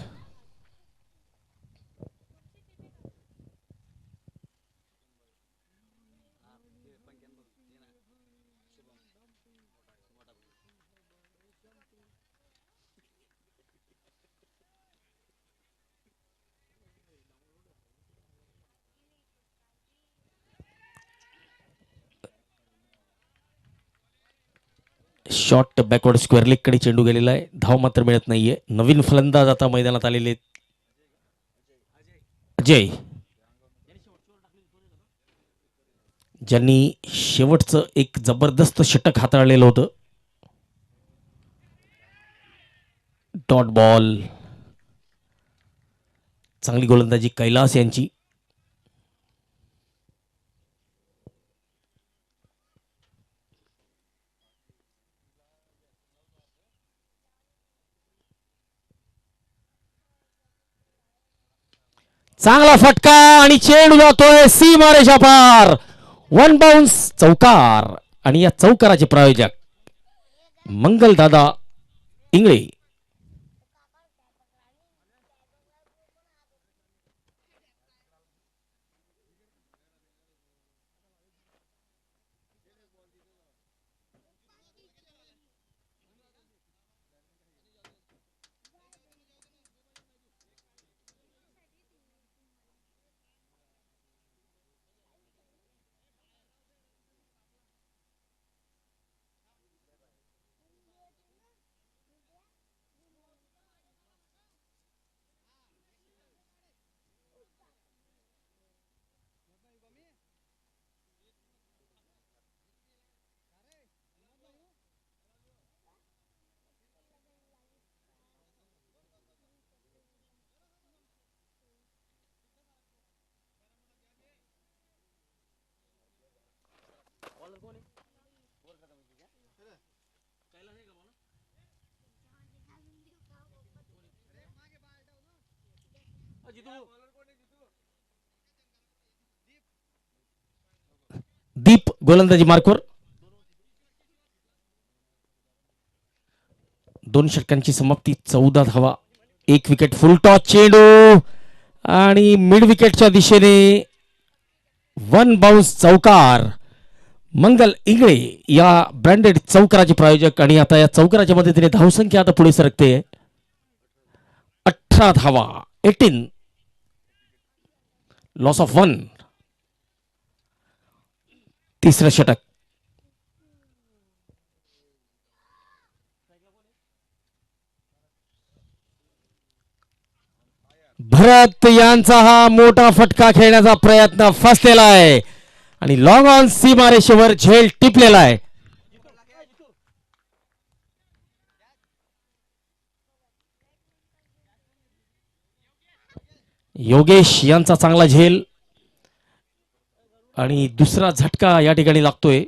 Shot backward square leg कडे चेंडू गेलेला आहे. धाव मात्र मिळत नाहीये. नवीन फलंदाज आता मैदानात आलेले अजय, ज्यांनी शेवटचं एक जबरदस्त षटक हाताळलेलं होतं. Dot ball. चांगली गोलंदाजी कैलास यांची. चांगला फटका आणि चेंडू जातोय सीमारेषा पार. वन बाउन्स चौकार. आणि या चौकाराचे प्रायोजक मंगलदादा इंगळे. दीप गोलंदाजी मार्कवर. 2 षटकांची समाप्ती. 14 धावा. 1 विकेट. फुल टॉस चेंडू आणि मिड विकेटच्या दिशेने वन बाउन्स चौकार. मंगल इंगळे या ब्रँडेड चौकाराचे प्रायोजक. आणि आता या चौकाराच्या मदतीने धावसंख्या आता पुढे सरकते. 18 धावा. 18. Loss of 1. तिसरं षटक. भरत यांचा हा मोठा फटका खेळण्याचा प्रयत्न फसलेला आहे आणि लॉंग ऑन सीमारेषेवर झेल टिपलेला आहे. योगेश यांचा चांगला झेल आणि दुसरा झटका या ठिकाणी लागतोय.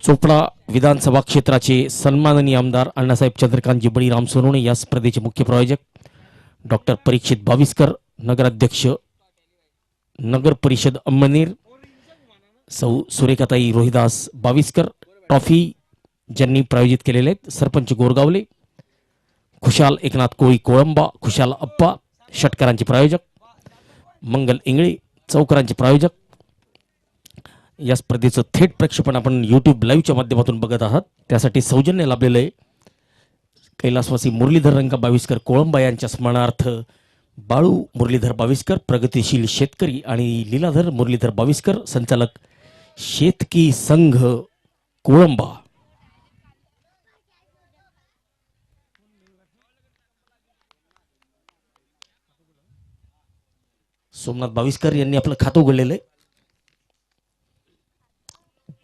चोपडा विधानसभा क्षेत्राचे सन्माननीय आमदार अण्णासाहेब चंद्रकांतजी बळीराम सोनवणे या स्पर्धेचे मुख्य प्रायोजक डॉक्टर परीक्षित बाविस्कर, नगराध्यक्ष नगर परिषद अंमळनेर सौ सुरेखाताई रोहिदास बाविस्कर. ट्रॉफी ज्यांनी प्रायोजित केलेले आहेत सरपंच गोरगावले, खुशाल एकनाथ कोळी कोळंबा, खुशाल अप्पा. षटकारांचे प्रायोजक मंगल इंगळे. चौकारांचे प्रायोजक. या स्पर्धेचं थेट प्रक्षेपण आपण यूट्यूब लाईव्हच्या माध्यमातून बघत आहात. त्यासाठी सौजन्य लाभलेलं आहे कैलासवासी मुरलीधर रंगा बाविस्कर कोळंबा यांच्या स्मरणार्थ बाळू मुरलीधर बाविस्कर, प्रगतिशील शेतकरी, आणि लीलाधर मुरलीधर बाविस्कर, संचालक शेतकी संघ कोळंबा. सोमनाथ बाविस्कर यांनी आपलं खातं उघडलेलं आहे.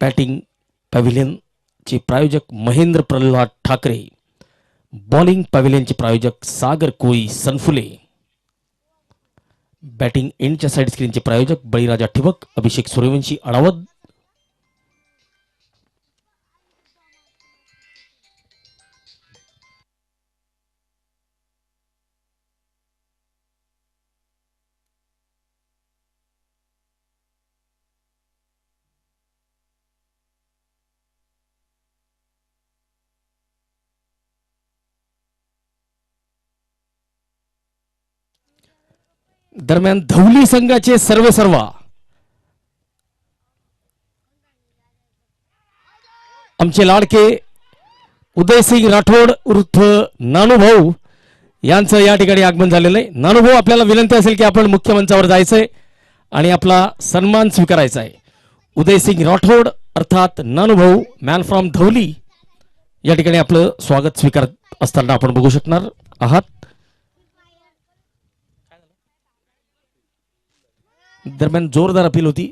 बॅटिंग पॅव्हिलियनचे प्रायोजक महेंद्र प्रल्हाद ठाकरे. बॉलिंग पॅव्हिलियनचे प्रायोजक सागर कोळी सनफुले. बॅटिंग एंडच्या साइड स्क्रीनचे प्रायोजक बळीराजा ठिबक, अभिषेक सूर्यवंशी अडावद. दरम्यान धवली संघाचे सर्वेसर्वा आमचे लाडके उदयसिंग राठोड उर्फ नानू भाऊ यांचं या ठिकाणी आगमन झालेलं आहे. नानुभव आपल्याला विनंती असेल की आपण मुख्य मंचावर जायचंय आणि आपला सन्मान स्वीकारायचा आहे. उदयसिंग राठोड अर्थात नानुभव मॅन फ्रॉम धवली या ठिकाणी आपलं स्वागत स्वीकारत असताना आपण बघू शकणार आहात. दरम्यान जोरदार अपील होती.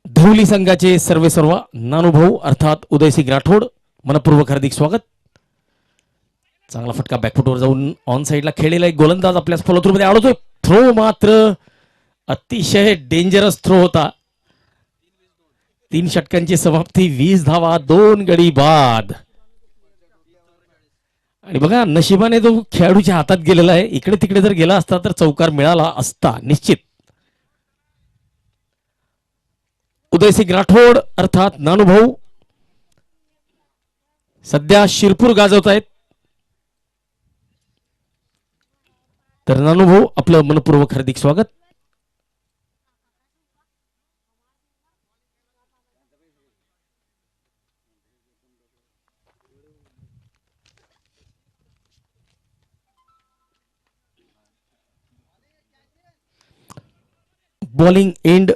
धवली संघाचे सर्वेसर्वा नानुभव अर्थात उदयसिंग राठोड मनपूर्वक हार्दिक स्वागत. चांगला फटका बॅकफुटवर जाऊन ऑन साइडला खेळलेला एक गोलंदाज आपल्या फॉलो थ्रू मध्ये अडवतोय. थ्रो मात्र अतिशय डेंजरस थ्रो होता. 3 षटकांची समाप्ती, 20 धावा, 2 गडी बाद. आणि बघा नशिबाने तो खेळाडूच्या हातात गेलेला आहे. इकडे तिकडे जर गेला असता तर चौकार मिळाला असता निश्चित. उदयसिंग राठोड अर्थात नानुभव सध्या शिरपूर गाजवत आहेत. तर नानुभव आपलं मनपूर्वक हार्दिक स्वागत. बॉलिंग एंड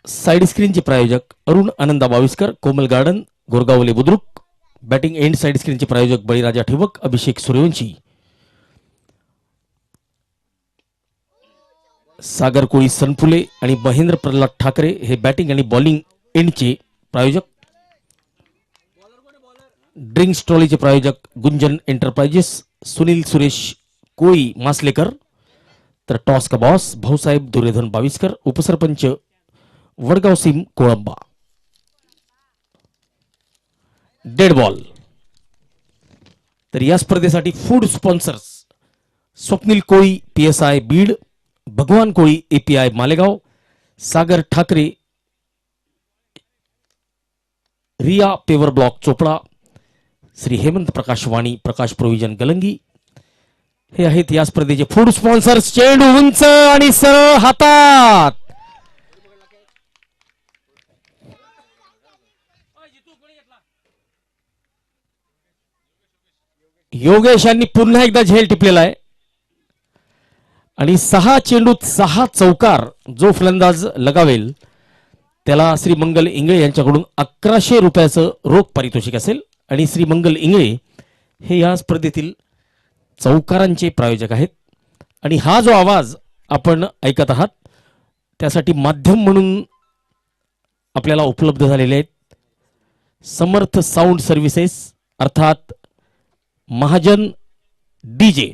साइड स्क्रीनचे प्रायोजक Arun Ananda Baviskar, Komal garden, Gorgavle Budruk. Batting end side स्क्रीनचे प्रायोजक बळीराजा ठिबक, अभिषेक सूर्यवंशी. सागर कोळी सनफुले आणि महेंद्र प्रल्हाद ठाकरे हे बॅटिंग आणि बॉलिंग एंडचे प्रायोजक. ड्रिंक्स ट्रॉलीचे प्रायोजक गुंजन एंटरप्राइजेस, सुनील सुरेश कोळी मासलेकर. तर टॉस का बॉस भाऊसाहेब दुर्योधन बाविस्कर, उपसरपंच वडगाव सिम कोळंबा. Dead ball. तर या स्पर्धेसाठी food sponsors Swapnil Koli PSI Beed, Bhagwan Koli API Malegaon, Sagar Thakare Riya paver block Chopda, Shri Hemant Prakash Vani Prakash provision Galangi हे आहेत या स्पर्धेचे फूड स्पॉन्सर्स. चेंडू उंच आणि सरळ हातात. योगेश यांनी पुन्हा एकदा झेल टिपलेला आहे आणि 6 चेंडूत 6 चौकार जो फलंदाज लगावेल त्याला श्री मंगल इंगळे यांच्याकडून 1100 रुपयाचं रोख पारितोषिक असेल. आणि श्री मंगल इंगळे हे या स्पर्धेतील चौकारांचे प्रायोजक आहेत. आणि हा जो आवाज आपण ऐकत आहात त्यासाठी माध्यम म्हणून आपल्याला उपलब्ध झालेले आहेत समर्थ साऊंड सर्व्हिसेस अर्थात महाजन DJ.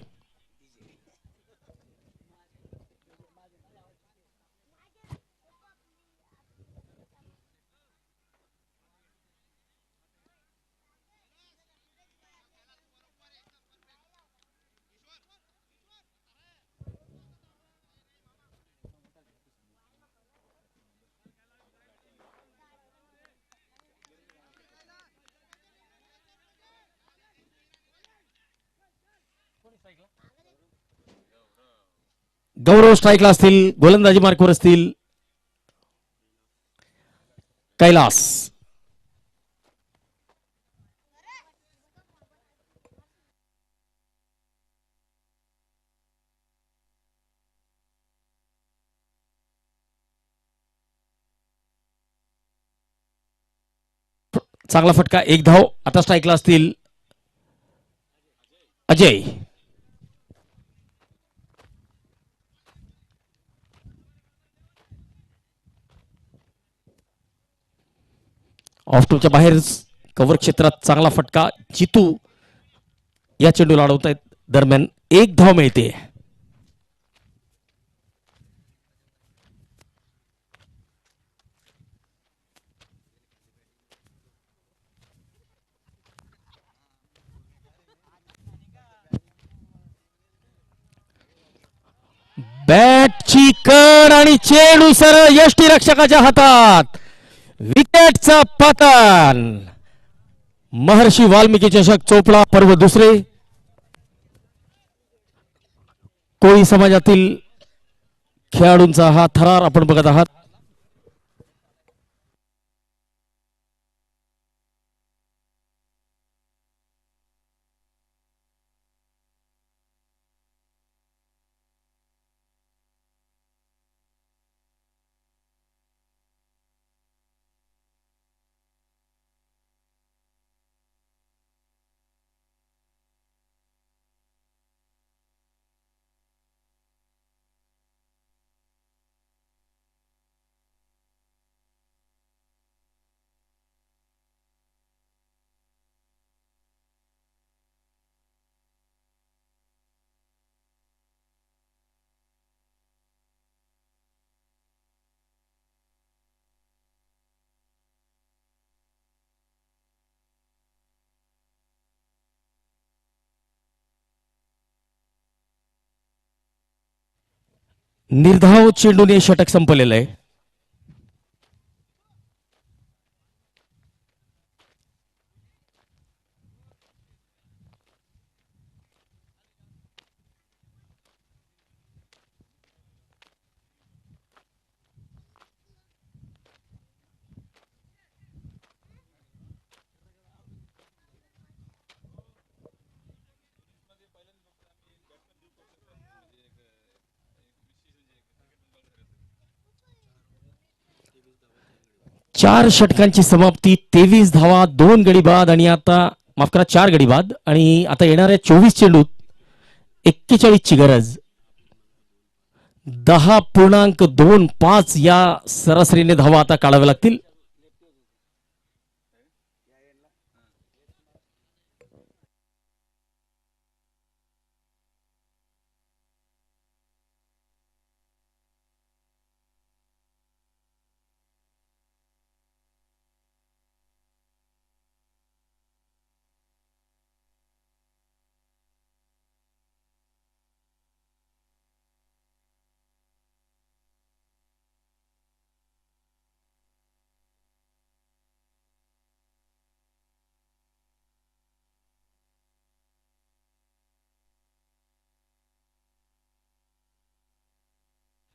गौरव स्ट्राईकला असतील, गोलंदाजी मार्कवर असतील. कैलास चांगला फटका, 1 धाव. आता स्ट्राईकला असतील अजय. ऑफ टूच्या बाहेर कव्हर क्षेत्रात चांगला फटका. जितू या चेंडूला अडवत आहेत. दरम्यान 1 धाव मिळते. बॅटची कड आणि चेंडू सरळ यष्टी रक्षकाच्या हातात. विकेटचा पतन. महर्षी वाल्मिकी चषक चोपडा पर्व 2. कोळी समाजातील खेळाडूंचा हा थरार आपण बघत आहात. निर्धाव चेंडूने षटक संपलेलं आहे. चार षटकांची समाप्ती, 23 धावा, 2 गडी बाद आणि आता माफ करा 4 गडी बाद आणि आता येणाऱ्या 24 चेंडूत 41 ची गरज. 10.25 या सरासरीने धावा आता काढाव्या लागतील.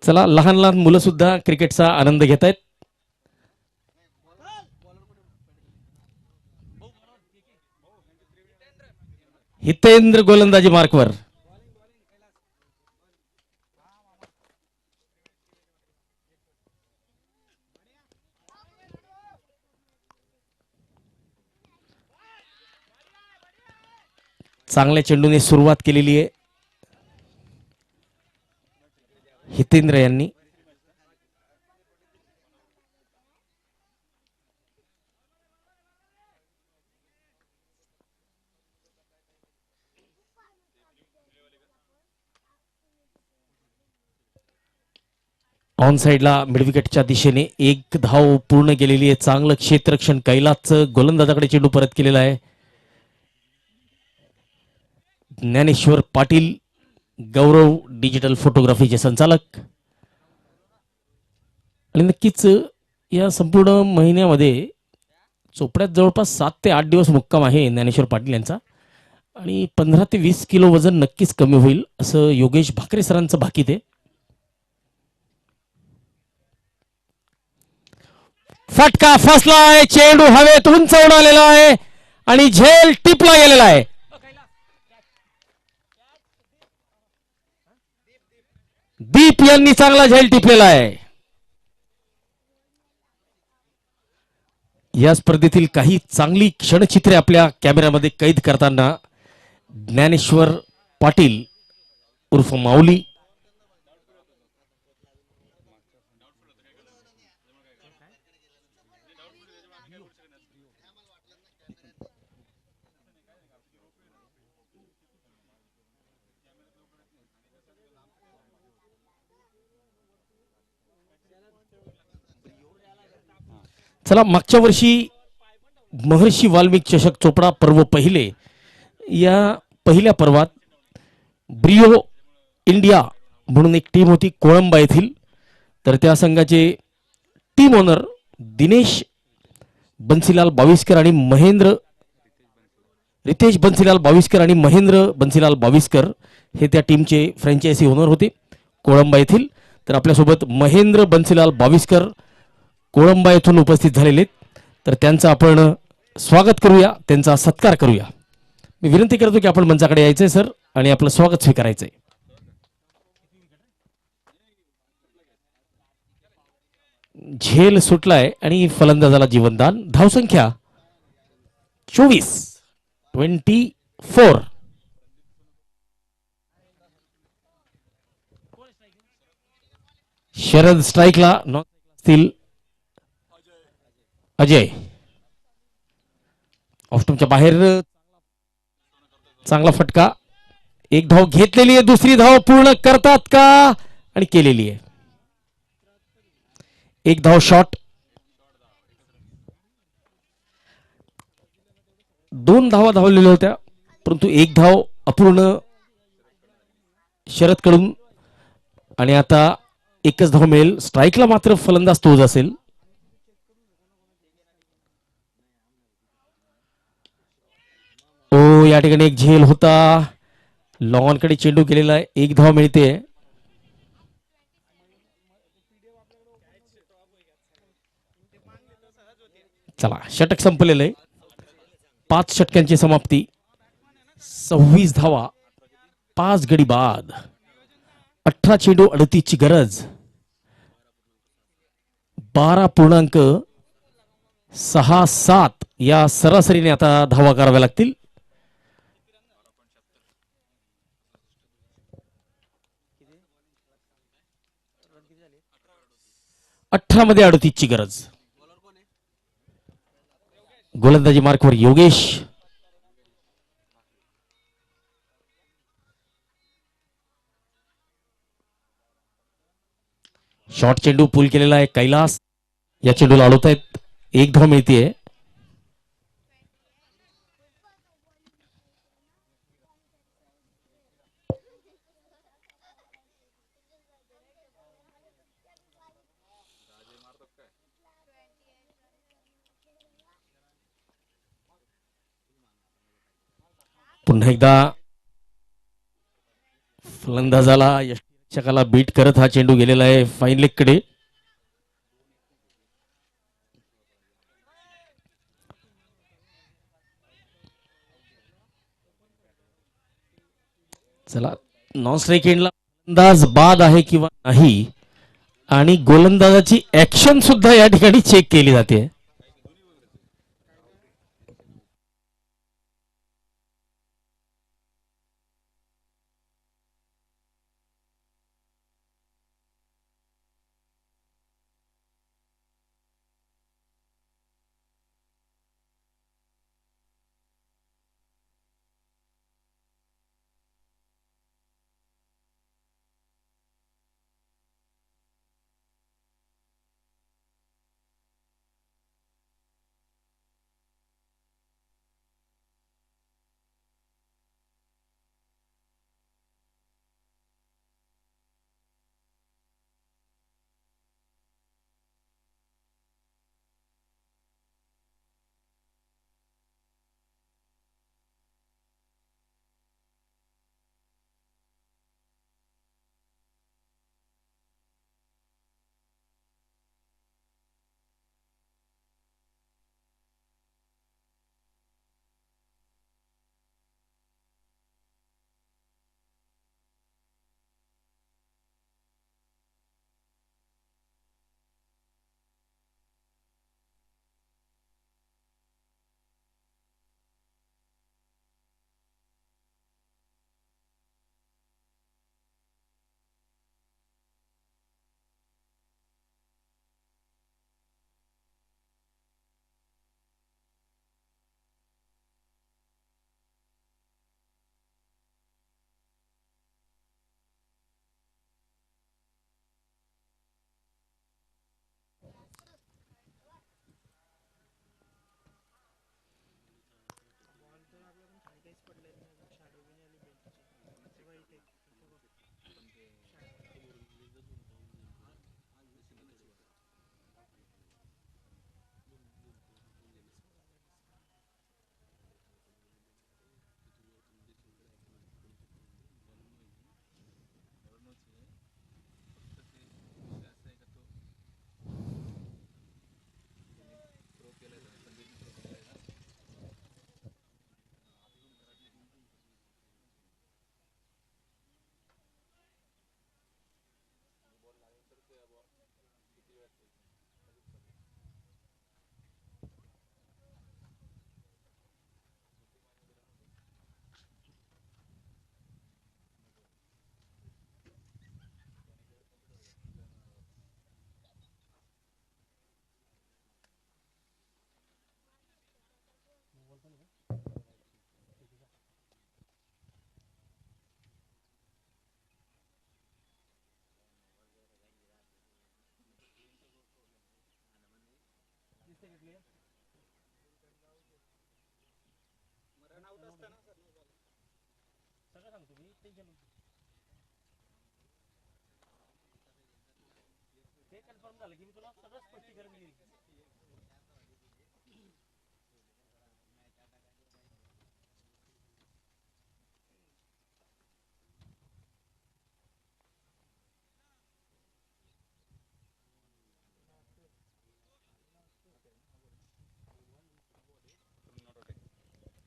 चला, लहान लहान मुलं सुद्धा क्रिकेटचा आनंद घेत आहेत. हितेंद्र गोलंदाजी मार्कवर. चांगल्या चेंडूने सुरुवात केलेली आहे हितेंद्र यांनी. ऑन साइडला मिडविकेटच्या दिशेने एक धाव पूर्ण केलेली आहे. चांगलं क्षेत्ररक्षण कैलासचं. गोलंदाजाकडे चेंडू परत केलेला आहे. ज्ञानेश्वर पाटील, गौरव डिजिटल फोटोग्राफीचे संचालक. आणि नक्कीच या संपूर्ण महिन्यामध्ये चोपड्यात जवळपास 7 ते 8 दिवस मुक्काम आहे ज्ञानेश्वर पाटील यांचा आणि 15 ते 20 किलो वजन नक्कीच कमी होईल असं योगेश भाकरे सरांचं भाकीत आहे. फटका फसलाय. चेंडू हवेत उंच उडालेला आहे आणि झेल टिपला गेलेला आहे. दीप यांनी चांगला झेल टिपलेला आहे. या स्पर्धेतील काही चांगली क्षणचित्रे आपल्या कॅमेऱ्यामध्ये कैद करताना ज्ञानेश्वर पाटील उर्फ माऊली, चला, मागच्या वर्षी महर्षी वाल्मिक चषक चोपडा पर्व पहिले, या पहिल्या पर्वात ब्रिओ इंडिया म्हणून एक टीम होती कोळंबा येथील. तर त्या संघाचे टीम ओनर दिनेश बन्सीलाल बाविस्कर आणि रितेश बन्सीलाल बाविस्कर आणि महेंद्र बन्सीलाल बाविस्कर हे त्या टीमचे फ्रँचायझी ओनर होते कोळंबा येथील. तर आपल्यासोबत महेंद्र बन्सीलाल बाविस्कर कोळंबा येथून उपस्थित झालेले, तर त्यांचं आपण स्वागत करूया, त्यांचा सत्कार करूया. मी विनंती करतो की आपण मंचाकडे यायचंय सर आणि आपलं स्वागत स्वीकारायचंय. झेल सुटलाय आणि फलंदाजाला जीवनदान. धावसंख्या 24. शरद स्ट्राईकला असतील. अजय ऑफस्टंपच्या बाहेर. चांगला फटका. एक धाव घेतलेली आहे. दुसरी धाव पूर्ण करतात का? आणि केलेली आहे. एक धाव शॉट. 2 धावा धावलेल्या होत्या परंतु एक धाव अपूर्ण शरद कडून. आणि आता एकच धाव मिळेल. स्ट्राईकला मात्र फलंदाज तोच असेल. ओ या ठिकाणी एक झेल होता. लॉनकडे चेंडू केलेला आहे. एक धाव मिळते. चला षटक संपलेलं आहे. 5 षटकांची समाप्ती. 26 धावा 5 गडी बाद. 18 चेंडू 38 ची गरज. 12.67 या सरासरीने आता धावा कराव्या लागतील. 18 मध्ये 38 ची गरज. गोलंदाजी मार्कवर योगेश. शॉर्ट चेंडू पूल केलेला आहे. कैलास या चेंडूला अडवत आहेत. एक धाव मिळतीये. पुन्हा एकदा फलंदाजाला यष्टीरक्षकाला बीट करत हा चेंडू गेलेला आहे फाईन लेग कडे. चला नॉन स्ट्राईक एंडला फलंदाज बाद आहे किंवा नाही आणि गोलंदाजाची ऍक्शन सुद्धा या ठिकाणी चेक केली जाते.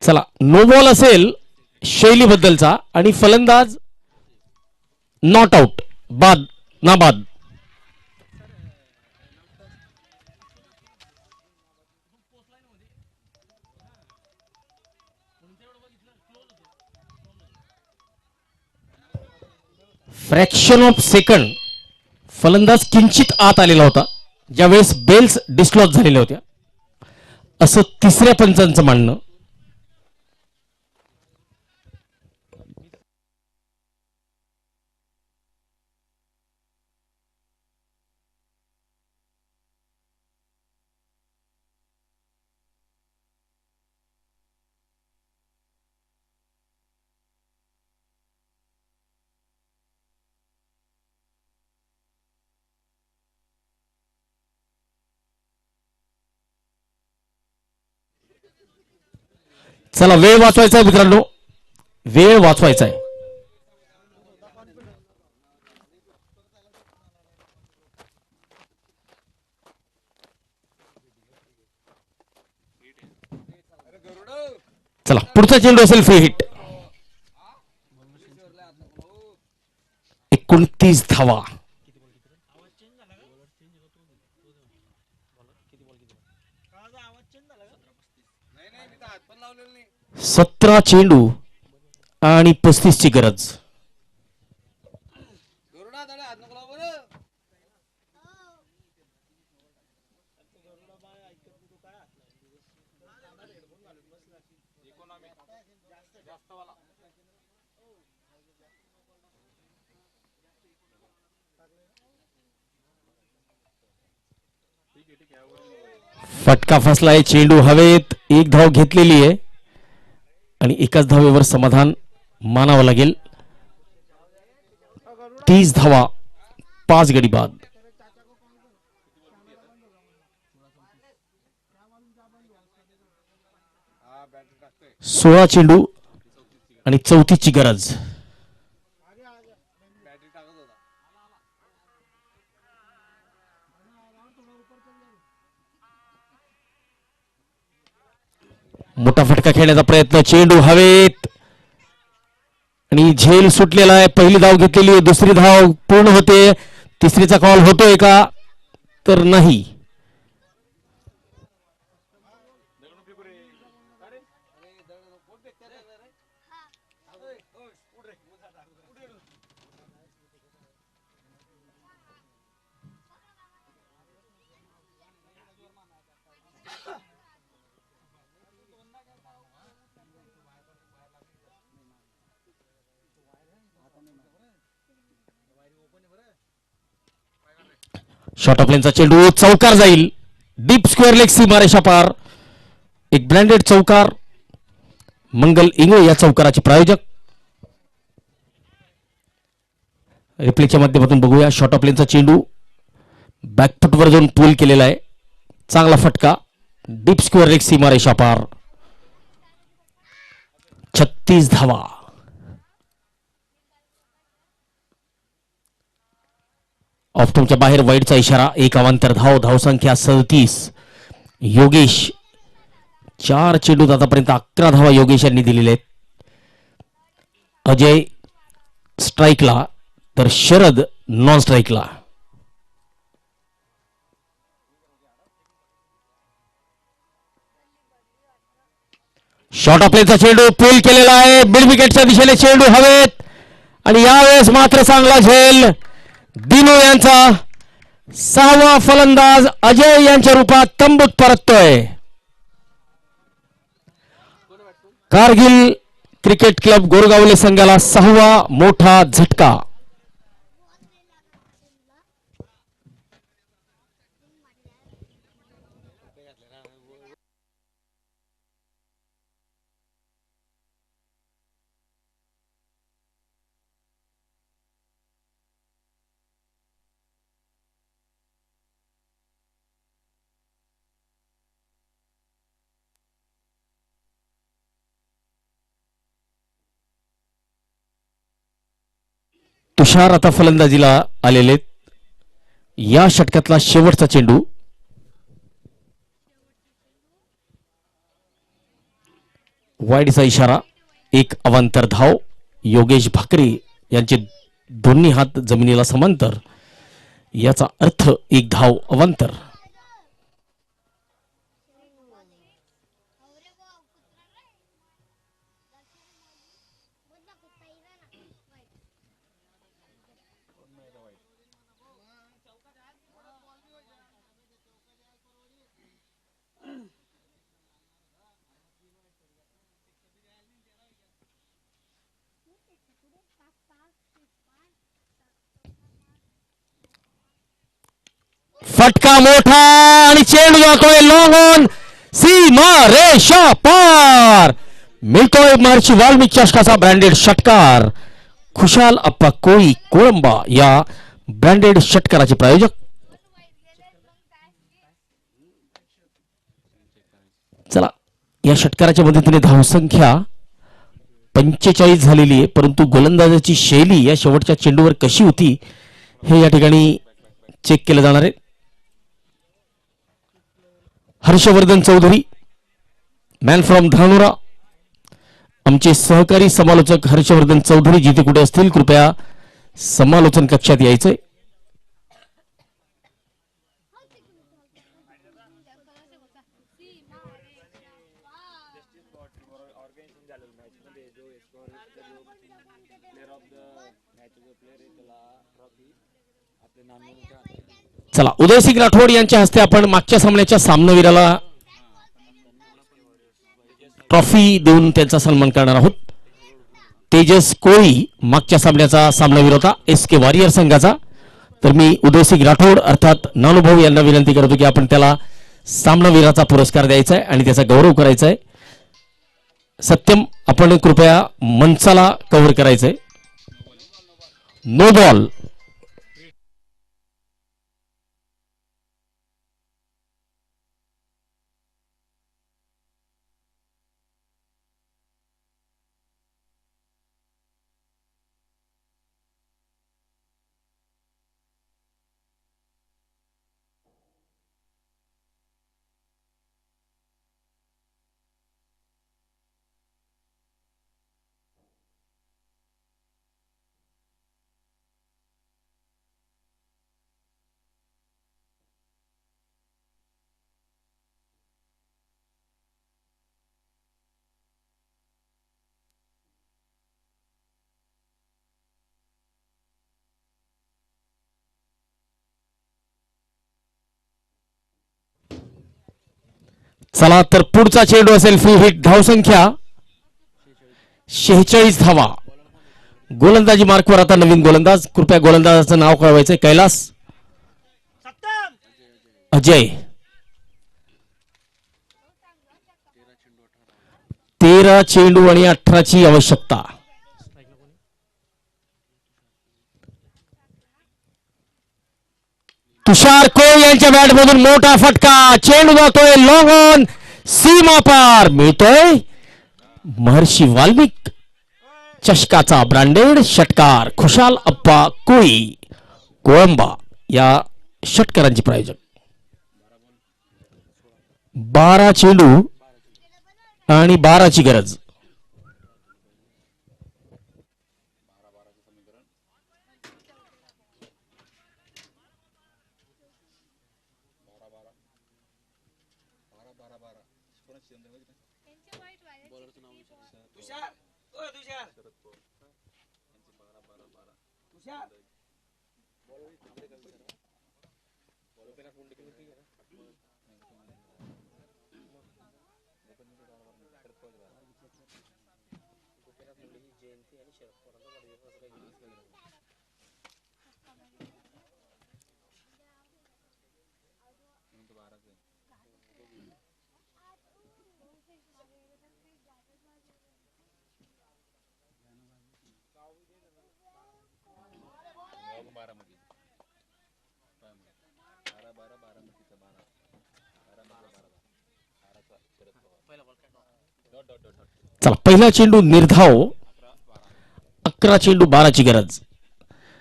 चला, नो बॉल असेल शैलीबद्दलचा आणि फलंदाज नॉट आउट, बाद ना बाद. फ्रॅक्शन ऑफ सेकंड फलंदाज किंचित आत आलेला होता ज्यावेळेस बेल्स डिस्लॉज झालेल्या होत्या असं तिसऱ्या पंचांचं म्हणणं. चला, वेळ वाचवायचा आहे मित्रांनो, वेळ वाचवायचा आहे. चला, पुढचा चेंडू असेल फ्री हिट. 29 धावा. सतरा चेंडू आणि 35 ची गरज. फटका फसलाय, चेंडू हवेत, एक धाव घेतलेली आहे आणि एकाच धावेवर समाधान मानावं लागेल. 30 धावा, 5 गडी बाद. 16 चेंडू आणि 34 ची गरज. मोठा फटका खेळण्याचा प्रयत्न, चेंडू हवेत आणि झेल सुटलेला आहे. पहिली धाव घेतलेली आहे, दुसरी धाव पूर्ण होते, तिसरीचा कॉल होतोय का तर नाही. शॉर्ट ऑफ लेनचा चेंडू चौकार जाईल, डीप स्क्वेअर लेग सीमारेषा पार. एक ब्रँडेड चौकार, मंगल इंगळे या चौकाराचे प्रायोजक. रिप्लेच्या माध्यमातून बघूया. शॉर्ट ऑफ लेनचा चेंडू बॅकफुटवर जाऊन पूल केलेला आहे, चांगला फटका, डीप स्क्वेअर लेग सीमारेषा पार. 36 धावा. ऑफ्टमच्या बाहेर वाईडचा इशारा, एक अवांतर धाव, धावसंख्या 37. योगेश 4 चेंडूत आतापर्यंत 11 धावा योगेश यांनी दिलेले आहेत. अजय स्ट्राईकला तर शरद नॉन स्ट्राईकला. शॉर्ट ऑफ प्लेचा चेंडू पूल केलेला आहे, मिड विकेटच्या दिशेने चेंडू हवेत आणि यावेळेस मात्र चांगला झेल. दिनू यांचा 6वा फलंदाज अजय यांच्या रूपात तंबूत परततोय. कारगिल क्रिकेट क्लब गोरगावले संघाला 6वा मोठा झटका. तुषार आता फलंदाजीला आलेले. या षटकातला शेवटचा चेंडू. वाईडचा इशारा. एक अवांतर धाव. योगेश भाकरे यांचे दोन्ही हात जमिनीला समांतर. याचा अर्थ एक धाव अवांतर. फटका मोठा आणि चेंडू जातोय लॉंग ऑन. सीमा रेषा पार. मिळतोय महर्षी वाल्मिकी चषकाचा ब्रँडेड षटकार. खुशाल अप्पा कोळी कोळंबा या ब्रँडेड षटकाराचे प्रायोजक. चला, या षटकाराच्या मदतीने धावसंख्या 45 झालेली आहे. परंतु गोलंदाजाची शैली या शेवटच्या चेंडूवर कशी होती हे या ठिकाणी चेक केलं जाणार आहे. Harshvardhan Chaudhari, man from Dhanora. आमचे सहकारी समालोचक हर्षवर्धन चौधरी जिथे कुठे असतील कृपया समालोचन कक्षात यायचंय. चला, उदयसिंग राठोड यांच्या हस्ते आपण मागच्या सामन्याच्या सामनावीराला ट्रॉफी देऊन त्यांचा सन्मान करणार आहोत. तेजस कोळी मागच्या सामन्याचा सामनावीर होता SK वॉरियर संघाचा. तर मी उदयसिंग राठोड अर्थात नानूभाऊ यांना विनंती करतो की आपण त्याला सामनावीराचा पुरस्कार द्यायचा आहे आणि त्याचा गौरव करायचा आहे. सत्यम, आपण कृपया मंचाला कव्हर करायचंय. No ball. चला, तर पुढचा चेंडू असेल फ्री हिट. धावसंख्या 46 धावा. गोलंदाजी मार्कवर आता नवीन गोलंदाज. कृपया गोलंदाजाचं नाव कळवायचंय. कैलास, अजय. 13 चेंडू आणि 18ची आवश्यकता. तुषार कोळी यांच्या बॅटमधून मोठा फटका. चेंडू जातोय लॉंग ऑन. सीमा पार. मिळतोय महर्षी वाल्मिक चषकाचा ब्रँडेड षटकार. खुशाल अप्पा कोळी कोळंबा या षटकारांचे प्रायोजक. 12 चेंडू आणि 12ची गरज. चला, पहिला चेंडू निर्धाव. 11 चेंडू 12ची गरज.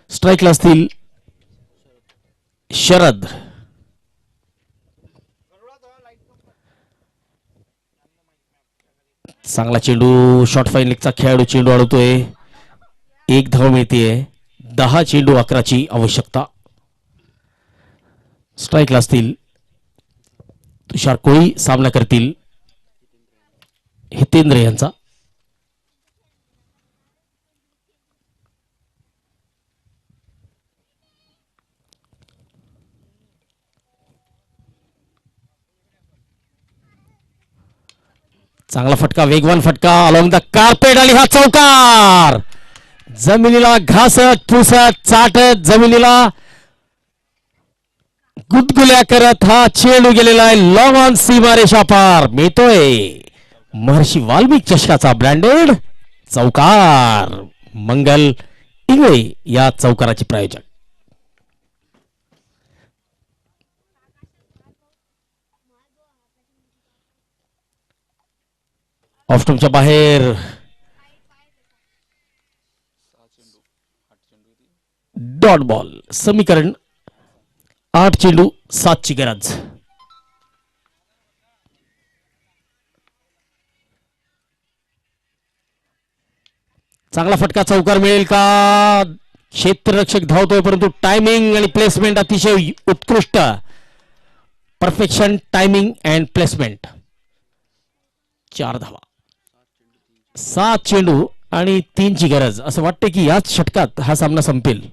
स्ट्राईकला असतील शरद. चांगला चेंडू, शॉर्ट फाईन लेगचा खेळाडू चेंडू अडवतोय. 1 धाव मिळते. 10 चेंडू 11ची आवश्यकता. स्ट्राईकला असतील तुषार कोळी, सामना करतील हितेंद्र यांचा. चांगला फटका, वेगवान फटका अलॉंग द कार्पेट आणि हा चौकार. जमिनीला घासत पुसत चाटत जमिनीला गुदगुल्या करत हा चेंडू गेलेला आहे लॉंग ऑन सीमारेषा पार. मिळतोय महर्षी वाल्मिक चषकाचा ब्रँडेड चौकार. मंगल इंगळे या चौकाराचे प्रायोजक. ऑफस्टंपच्या बाहेर डॉट बॉल. समीकरण 8 चेंडू 7 ची गरज. चांगला फटका, चौकार मिळेल का? क्षेत्ररक्षक धावतोय परंतु टायमिंग आणि प्लेसमेंट अतिशय उत्कृष्ट. Perfection, timing and placement. 4 धावा, 7 चेंडू आणि 3 ची गरज. असं वाटतं की याच षटकात हा सामना संपेल.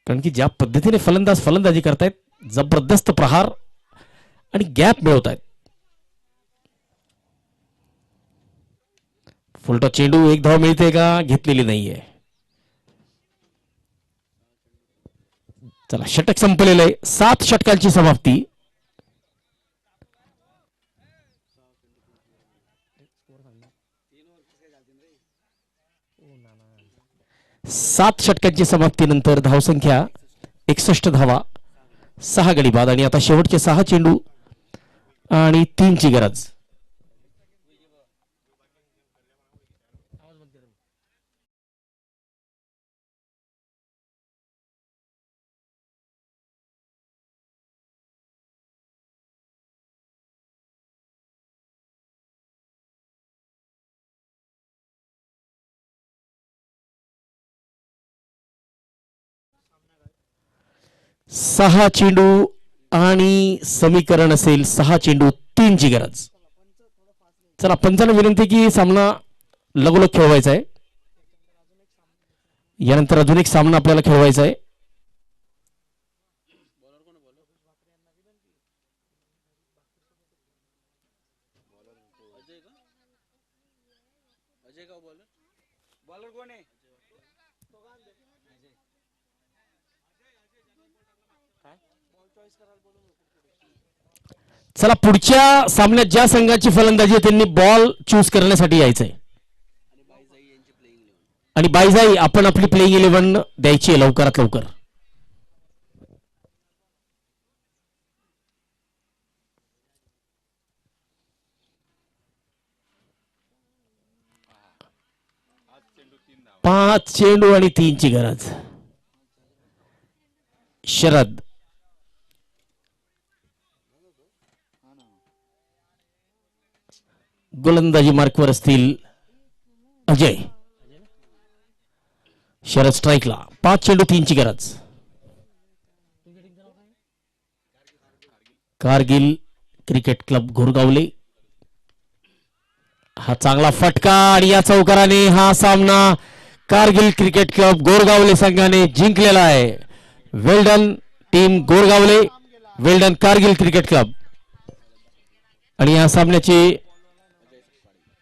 कारण की ज्या पद्धतीने फलंदाज फलंदाजी करतायत, जबरदस्त प्रहार आणि गॅप मिळवत आहेत. फुलटॉस चेंडू, 1 धाव मिळते का? घेतलेली नाहीये. चला, षटक संपलेलं आहे. 7 षटकांची समाप्ती. सात षटकांची समाप्तीनंतर धावसंख्या 61 धावा, 6 गडी बाद आणि आता शेवटचे 6 चेंडू आणि 3 ची गरज. सहा चेंडू आणि समीकरण असेल 6 चेंडू 3 ची गरज. चला, पंचांना विनंती की सामना लगोलग खेळवायचा आहे. यानंतर अजून एक सामना आपल्याला खेळवायचा आहे. चला, पुढच्या सामन्यात ज्या संघाची फलंदाजी आहे त्यांनी बॉल चूज करण्यासाठी यायचंय. आणि बाईजाई आपण आपली प्लेइंग 11 द्यायची आहे लवकरात लवकर. पाच चेंडू आणि 3 ची गरज. शरद, गोलंदाजी मार्कवर असतील अजय. शरद स्ट्राईकला, 5 चेंडू 3 ची गरज. Kargil cricket club Ghorgavle. हा चांगला फटका आणि या चौकाराने हा सामना कारगिल क्रिकेट क्लब गोरगावले संघाने जिंकलेला आहे. Well done team Gorgavle, well done Kargil cricket club. आणि या सामन्याचे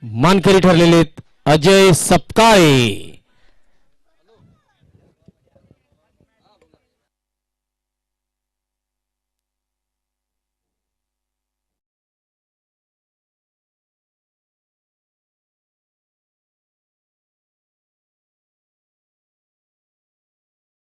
मानकरी ठरलेले अजय सपकाळे.